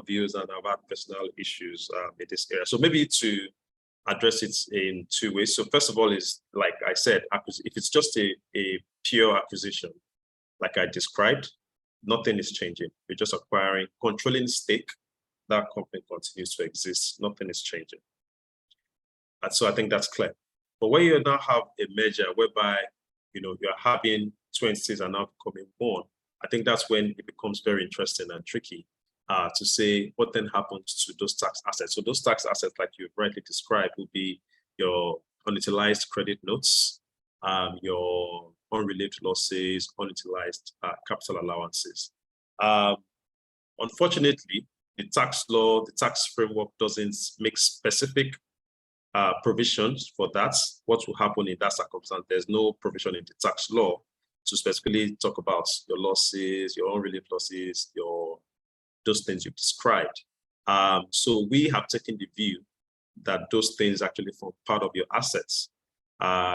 views and I've had personal issues in this area. So maybe to address it in two ways. So first of all is, like I said, if it's just a pure acquisition, like I described, nothing is changing. You're just acquiring, controlling stake, that company continues to exist, nothing is changing. And so I think that's clear. But when you now have a merger whereby, you're having two entities are now becoming one, I think that's when it becomes very interesting and tricky to say what then happens to those tax assets. So those tax assets, like you've rightly described, will be your unutilized credit notes, your unrelieved losses, unutilized capital allowances. Unfortunately, the tax law, the tax framework doesn't make specific provisions for that. What will happen in that circumstance? There's no provision in the tax law to specifically talk about your losses, your unrelieved losses, those things you've described. So we have taken the view that those things actually form part of your assets,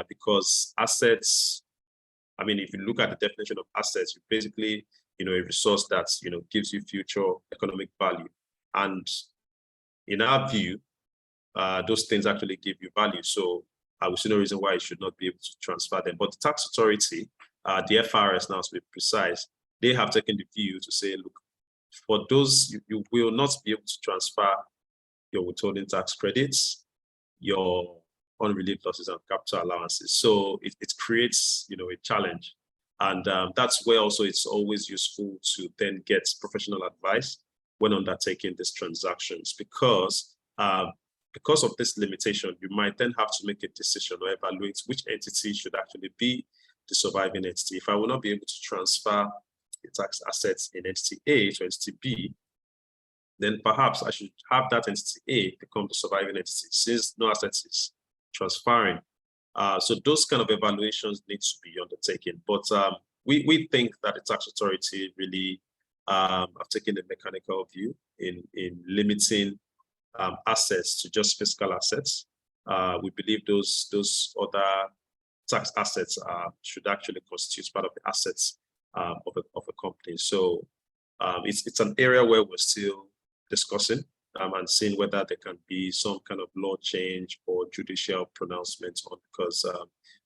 because assets, if you look at the definition of assets, you basically, a resource that, gives you future economic value. And in our view, those things actually give you value. So I would see no reason why you should not be able to transfer them. But the tax authority, the FRS now, to be precise, they have taken the view to say, look, for those, you will not be able to transfer your withholding tax credits, your unrelieved losses and capital allowances. So it creates, a challenge And that's where also it's always useful to then get professional advice when undertaking these transactions, because of this limitation, you might then have to make a decision or evaluate which entity should actually be the surviving entity. If I will not be able to transfer the tax assets in entity A to entity B, then perhaps I should have that entity A become the surviving entity, since no assets is transferring. So those kind of evaluations need to be undertaken. But we think that the tax authority really have taken a mechanical view in limiting assets to just fiscal assets. We believe those other tax assets should actually constitute part of the assets of a company. So it's an area where we're still discussing and seeing whether there can be some kind of law change or judicial pronouncement on, because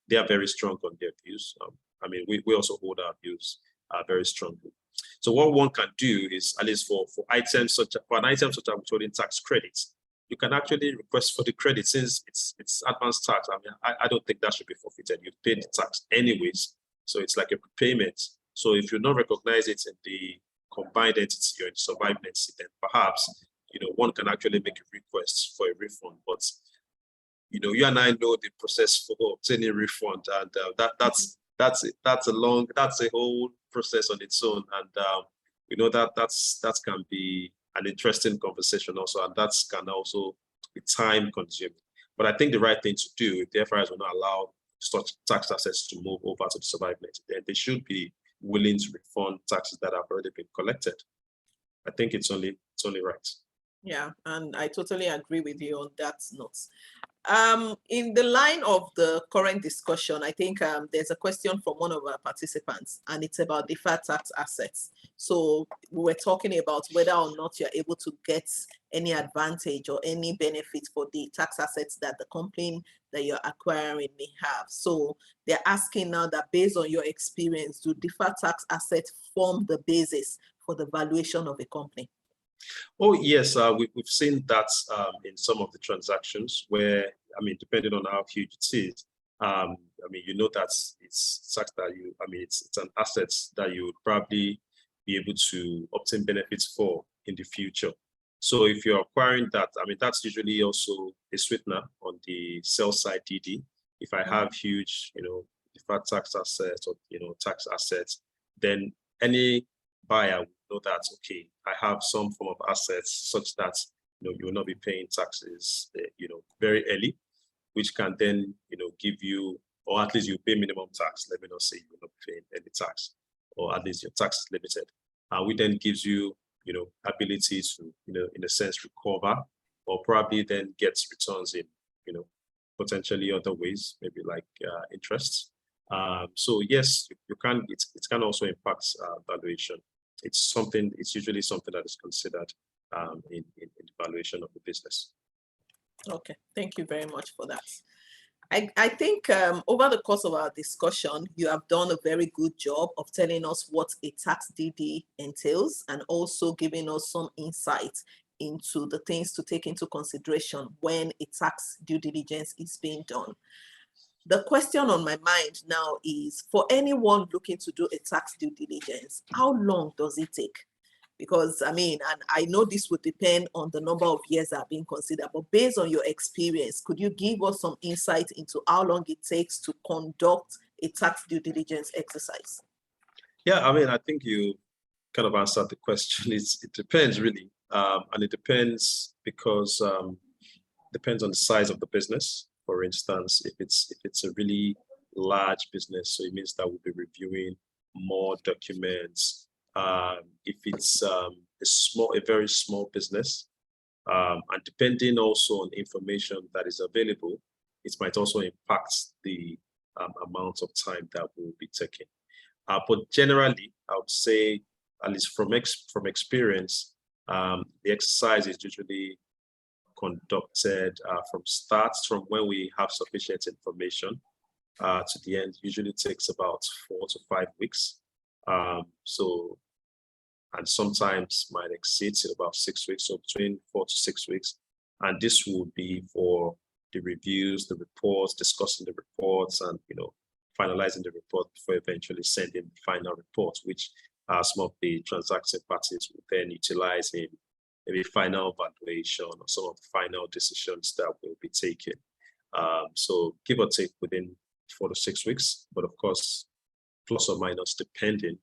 they are very strong on their views. I mean, we also hold our views very strongly. So what one can do is, at least for items such as withholding tax credits, you can actually request for the credit, since it's advanced tax. I mean, I don't think that should be forfeited. You've paid the tax anyways, so it's like a prepayment. So if you don't recognize it in the combined entity or in the surviving entity, then perhaps one can actually make a request for a refund. But you and I know the process for obtaining a refund, and that's a whole process on its own, and we know that can be an interesting conversation also, and that can also be time consuming. But I think the right thing to do, if the FRS will not allow such tax assets to move over to the surviving entity, then they should be willing to refund taxes that have already been collected. I think it's only right. Yeah, and I totally agree with you on that note. In the line of the current discussion, I think there's a question from one of our participants, and it's about deferred tax assets. So we were talking about whether or not you're able to get any advantage or any benefit for the tax assets that the company that you're acquiring may have. So they're asking now that, based on your experience, do deferred tax assets form the basis for the valuation of a company? Oh, yes, we've seen that in some of the transactions where, I mean, depending on how huge it is, I mean, that it's such that it's an asset that you would probably be able to obtain benefits for in the future. So if you're acquiring that, I mean, that's usually also a sweetener on the sell side DD. If I have huge, deferred tax assets or, tax assets, then any buyer will know that, okay, I have some form of assets such that you will not be paying taxes very early, which can then give you, or at least you pay minimum tax. Let me not say you will not be paying any tax, or at least your tax is limited. Which then gives you ability to in a sense recover, or probably then gets returns in potentially other ways, maybe like interest. So yes, you can. It can also impact valuation. It's usually something that is considered in the valuation of the business. Okay, thank you very much for that. I think over the course of our discussion, you have done a very good job of telling us what a tax DD entails, and also giving us some insight into the things to take into consideration when a tax due diligence is being done. The question on my mind now is, for anyone looking to do a tax due diligence, how long does it take? Because I mean, and I know this would depend on the number of years that are being considered, but based on your experience, could you give us some insight into how long it takes to conduct a tax due diligence exercise? Yeah, I mean, I think you kind of answered the question. It depends really, and it depends because depends on the size of the business. For instance, if it's a really large business, so it means that we'll be reviewing more documents. If it's a very small business, and depending also on information that is available, it might also impact the amount of time that will be taken. But generally, I would say, at least from experience, the exercise is usually conducted from when we have sufficient information to the end. Usually takes about 4 to 5 weeks. And sometimes might exceed about 6 weeks, so between 4 to 6 weeks. And this would be for the reviews, the reports, discussing the reports, and finalizing the report before eventually sending the final report, which some of the transacting parties will then utilize in maybe final valuation or some of the final decisions that will be taken. So give or take within 4 to 6 weeks, but of course, plus or minus depending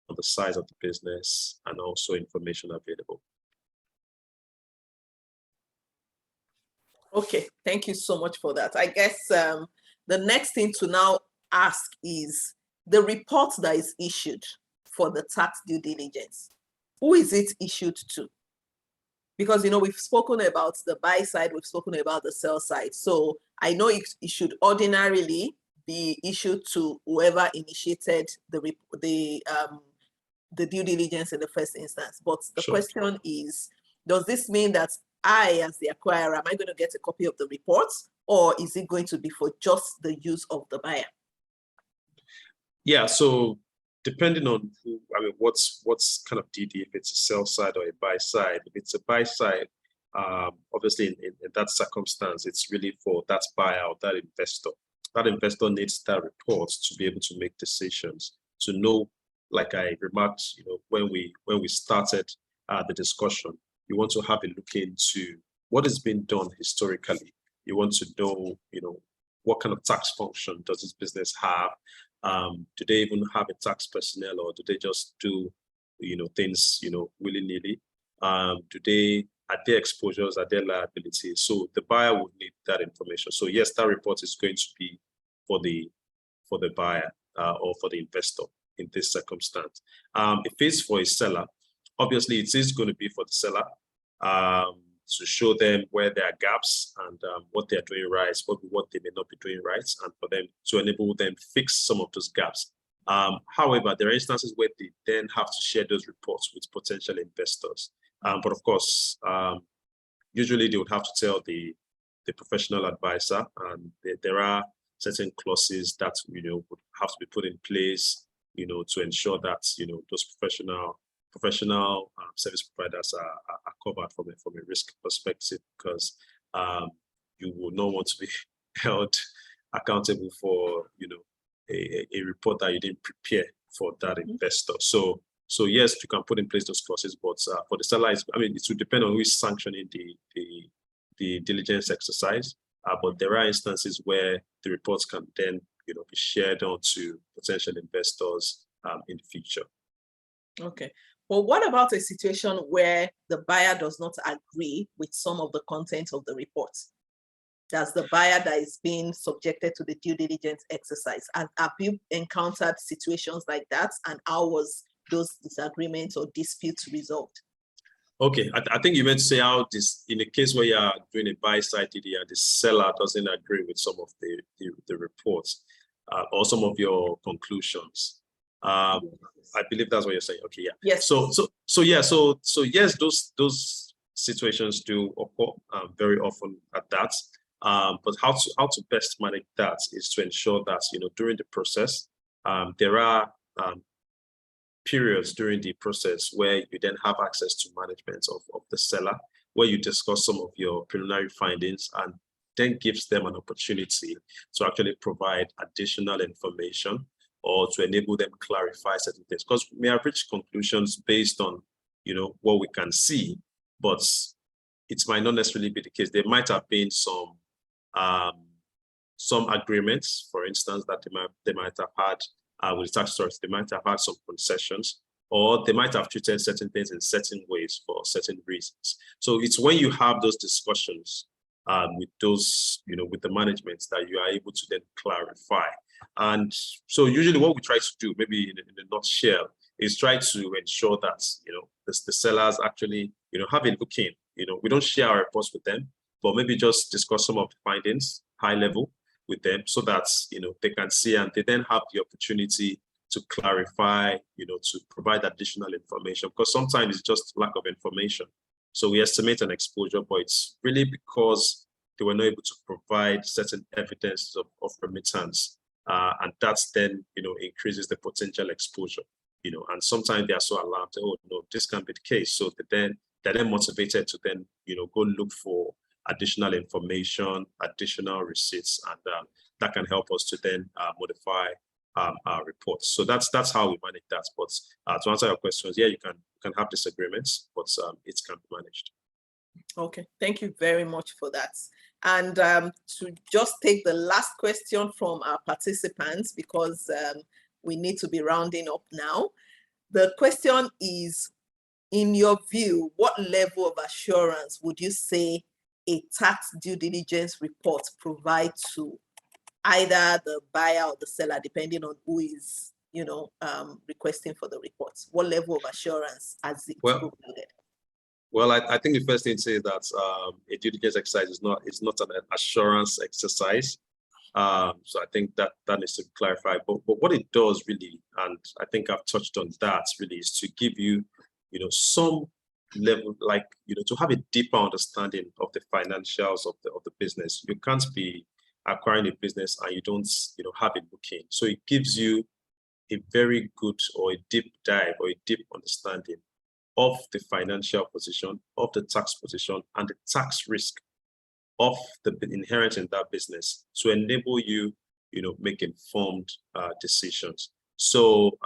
on the size of the business and also information available. Okay, thank you so much for that. I guess the next thing to now ask is the report that is issued for the tax due diligence. Who is it issued to? Because, you know, we've spoken about the buy side, we've spoken about the sell side. So I know it should ordinarily be issued to whoever initiated the due diligence in the first instance. But the question is, does this mean that I, as the acquirer, am I going to get a copy of the report, or is it going to be for just the use of the buyer? Yeah, so depending on who, I mean, what's kind of DD, if it's a sell side or a buy side. If it's a buy side, obviously in that circumstance, it's really for that buyer or that investor. That investor needs that report to be able to make decisions, to know, like I remarked, you know, when we started the discussion, you want to have a look into what has been done historically. You want to know, you know, what kind of tax function does this business have? Do they even have a tax personnel, or do they just do, you know, things, you know, willy-nilly? Are their exposures, are their liabilities? So the buyer would need that information. So yes, that report is going to be for the buyer or for the investor in this circumstance. If it's for a seller, obviously it is going to be for the seller to show them where there are gaps and what they're doing right, what they may not be doing right, and for them to enable them fix some of those gaps. However, there are instances where they then have to share those reports with potential investors. But of course, usually they would have to tell the professional advisor, and there are certain clauses that, you know, would have to be put in place, you know, to ensure that, you know, those professional service providers are covered from a risk perspective, because you will not want to be held accountable for, you know, a report that you didn't prepare for that investor. So yes, you can put in place those clauses, but for the seller, I mean, it will depend on who is sanctioning the diligence exercise. But there are instances where the reports can then, you know, be shared on to potential investors in the future. Okay. Well, what about a situation where the buyer does not agree with some of the content of the report? That's the buyer that is being subjected to the due diligence exercise. And have you encountered situations like that? And how was those disagreements or disputes resolved? Okay, I think you meant to say how this, in a case where you are doing a buy-side DD and the seller doesn't agree with some of the reports or some of your conclusions. I believe that's what you're saying. Okay, yeah. Yes. So yes, those situations do occur very often at that. But how to best manage that is to ensure that, you know, during the process, there are periods during the process where you then have access to management of the seller, where you discuss some of your preliminary findings, and then gives them an opportunity to actually provide additional information or to enable them clarify certain things. Because we may have reached conclusions based on, you know, what we can see, but it might not necessarily be the case. There might have been some agreements, for instance, that they might have had with tax authorities. They might have had some concessions, or they might have treated certain things in certain ways for certain reasons. So it's when you have those discussions with those, you know, with the management, that you are able to then clarify. And so usually what we try to do, maybe in a nutshell, is try to ensure that, you know, the sellers actually, you know, have a look in. You know, we don't share our reports with them, but maybe just discuss some of the findings high level with them, so that, you know, they can see, and they then have the opportunity to clarify, you know, to provide additional information, because sometimes it's just lack of information. So we estimate an exposure, but it's really because they were not able to provide certain evidence of remittance, and that's then, you know, increases the potential exposure, you know. And sometimes they are so alarmed, oh no, this can't be the case. So they're then motivated to then, you know, go look for additional information, additional receipts, and that can help us to then modify our reports. So that's how we manage that. But to answer your questions, yeah, you can have disagreements, but it can be managed. Okay, thank you very much for that. And to just take the last question from our participants, because we need to be rounding up now. The question is, in your view, what level of assurance would you say a tax due diligence report provides to either the buyer or the seller, depending on who is, requesting for the reports? What level of assurance has it provided? Well, I think the first thing to say is that a due diligence exercise is not an assurance exercise. So I think that needs to be clarified. But what it does really, and I think I've touched on that really, is to give you, some level, like, to have a deeper understanding of the financials of the business. You can't be acquiring a business and you don't, have it looking. So it gives you a very good or a deep dive or a deep understanding of the financial position, of the tax position, and the tax risk of the inherent in that business to enable you, make informed decisions. So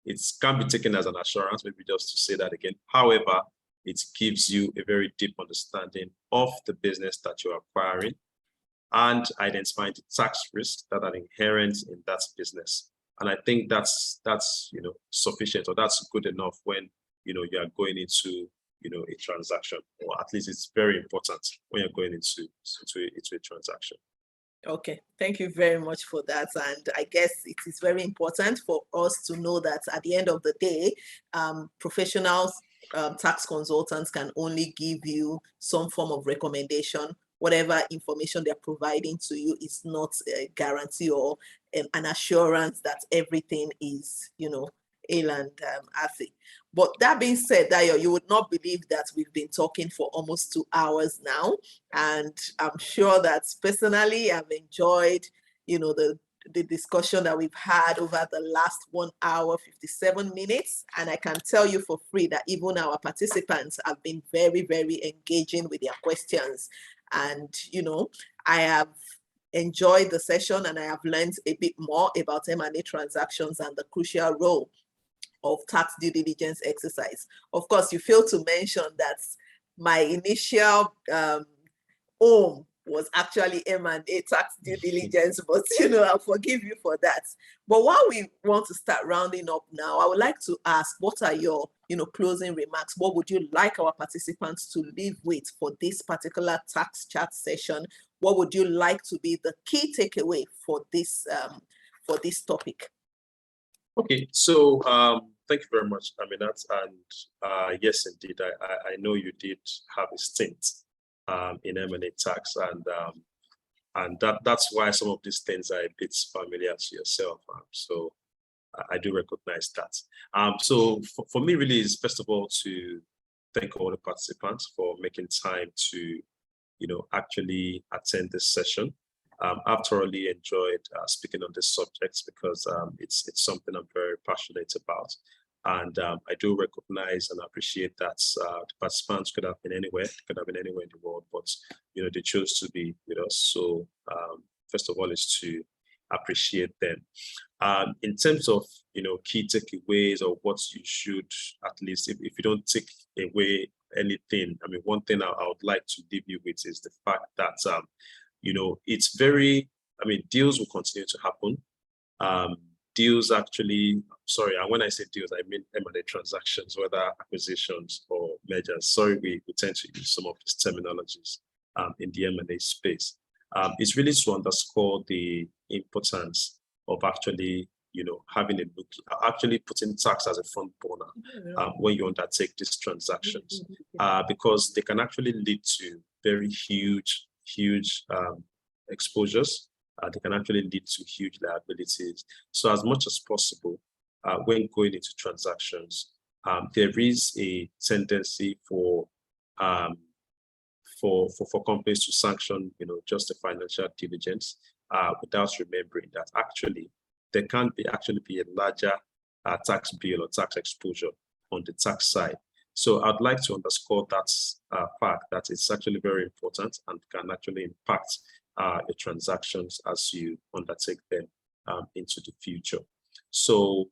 it can be taken as an assurance, maybe just to say that again. However, it gives you a very deep understanding of the business that you're acquiring and identifying the tax risks that are inherent in that business. And I think that's sufficient, or that's good enough when you are going into a transaction, or at least it's very important when you're going into a transaction. Okay, thank you very much for that. And I guess it is very important for us to know that at the end of the day, professionals, tax consultants can only give you some form of recommendation. Whatever information they're providing to you is not a guarantee or an assurance that everything is, ale and hearty. But that being said, Dayo, you would not believe that we've been talking for almost 2 hours now. And I'm sure that personally I've enjoyed, the discussion that we've had over the last 1 hour, 57 minutes. And I can tell you for free that even our participants have been very, very engaging with their questions. And, I have enjoyed the session and I have learned a bit more about M&A transactions and the crucial role of tax due diligence exercise. Of course, you failed to mention that my initial home was actually M&A tax due diligence, but I'll forgive you for that. But while we want to start rounding up now, I would like to ask, what are your closing remarks? What would you like our participants to leave with for this particular tax chat session? What would you like to be the key takeaway for this topic? Okay, so thank you very much, Aminat. And yes, indeed, I know you did have a stint in M&A tax, and that's why some of these things are a bit familiar to yourself. So I do recognize that. So for me, really, is first of all to thank all the participants for making time to, actually attend this session. I've thoroughly enjoyed speaking on this subject because it's something I'm very passionate about. And I do recognize and appreciate that the participants could have been anywhere in the world, but they chose to be with us. So first of all, is to appreciate them. In terms of key takeaways or what you should, at least if you don't take away anything, I mean, one thing I would like to leave you with is the fact that it's very, deals will continue to happen. Deals actually, sorry, and when I say deals, I mean M&A transactions, whether acquisitions or mergers. Sorry, we tend to use some of these terminologies in the M&A space. It's really to underscore the importance of actually, having a look, actually putting tax as a front burner when you undertake these transactions, because they can actually lead to very huge exposures. They can actually lead to huge liabilities. So as much as possible, when going into transactions, there is a tendency for companies to sanction, just the financial diligence, without remembering that actually there can be a larger tax bill or tax exposure on the tax side. So I'd like to underscore that fact that it's actually very important and can actually impact your transactions as you undertake them into the future. So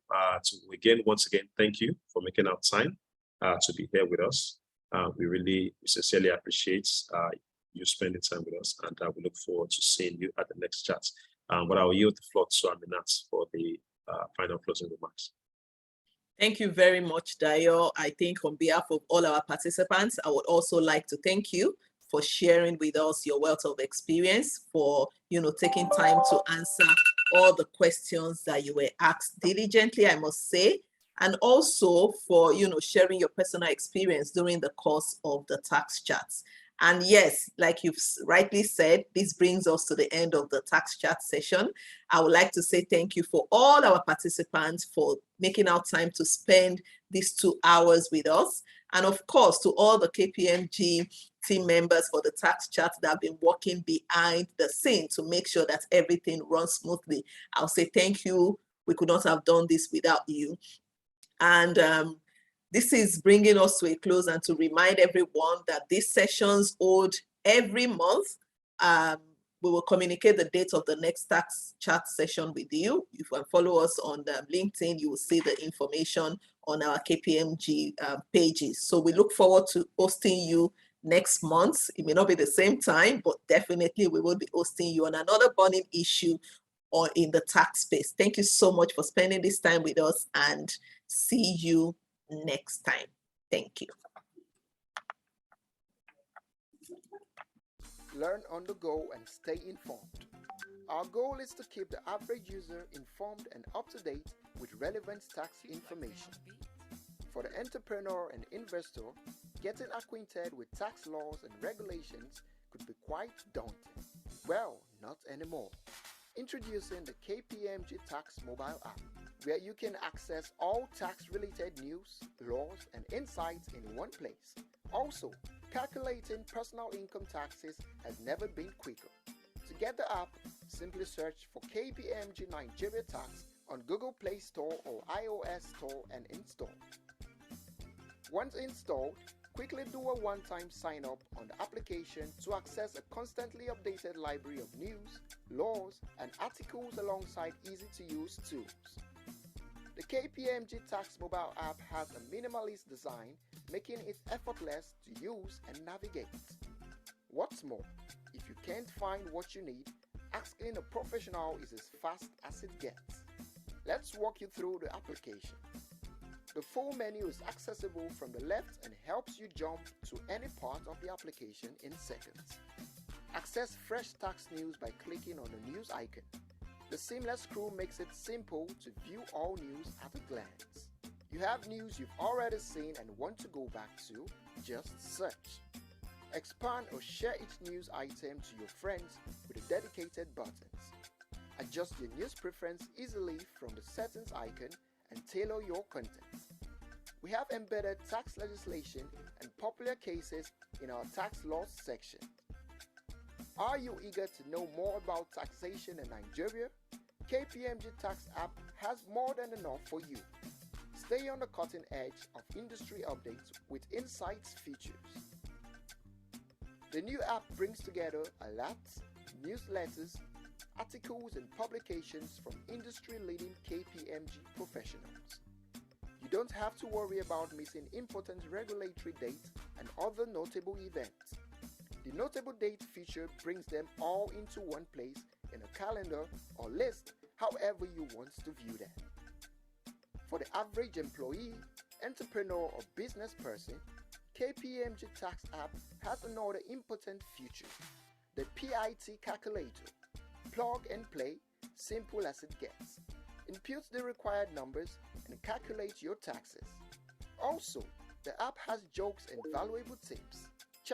once again, thank you for making our time to be here with us. We sincerely appreciate you spending time with us, and we look forward to seeing you at the next chat. But I will yield the floor to Aminat for the final closing remarks. Thank you very much, Dayo. I think on behalf of all our participants, I would also like to thank you for sharing with us your wealth of experience, for taking time to answer all the questions that you were asked diligently, I must say, and also for sharing your personal experience during the course of the tax chats. And yes, like you've rightly said, this brings us to the end of the tax chat session. I would like to say thank you for all our participants for making our time to spend these 2 hours with us. And of course, to all the KPMG team members for the tax chat that have been working behind the scene to make sure that everything runs smoothly. I'll say thank you. We could not have done this without you. And this is bringing us to a close, and to remind everyone that these sessions hold every month. We will communicate the date of the next tax chat session with you. If you follow us on LinkedIn, you will see the information on our KPMG pages. So we look forward to hosting you next month. It may not be the same time, but definitely we will be hosting you on another burning issue or in the tax space. Thank you so much for spending this time with us, and see you next time. Thank you. Learn on the go and stay informed. Our goal is to keep the average user informed and up to date with relevant tax information. For the entrepreneur and investor, getting acquainted with tax laws and regulations could be quite daunting. Well, not anymore. Introducing the KPMG Tax mobile app, where you can access all tax-related news, laws, and insights in one place. Also, calculating personal income taxes has never been quicker. To get the app, simply search for KPMG Nigeria Tax on Google Play Store or iOS Store and install. Once installed, quickly do a one-time sign-up on the application to access a constantly updated library of news, laws, and articles alongside easy-to-use tools. The KPMG Tax mobile app has a minimalist design, making it effortless to use and navigate. What's more, if you can't find what you need, asking a professional is as fast as it gets. Let's walk you through the application. The full menu is accessible from the left and helps you jump to any part of the application in seconds. Access fresh tax news by clicking on the news icon. The seamless scroll makes it simple to view all news at a glance. You have news you've already seen and want to go back to? Just search. Expand or share each news item to your friends with the dedicated buttons. Adjust your news preference easily from the settings icon and tailor your content. We have embedded tax legislation and popular cases in our tax laws section. Are you eager to know more about taxation in Nigeria? KPMG Tax app has more than enough for you. Stay on the cutting edge of industry updates with insights features. The new app brings together alerts, newsletters, articles and publications from industry-leading KPMG professionals. You don't have to worry about missing important regulatory dates and other notable events. The notable date feature brings them all into one place in a calendar or list, however you want to view them. For the average employee, entrepreneur or business person, KPMG Tax app has another important feature, the PIT calculator. Plug and play, simple as it gets. Input the required numbers and calculate your taxes. Also, the app has jokes and valuable tips.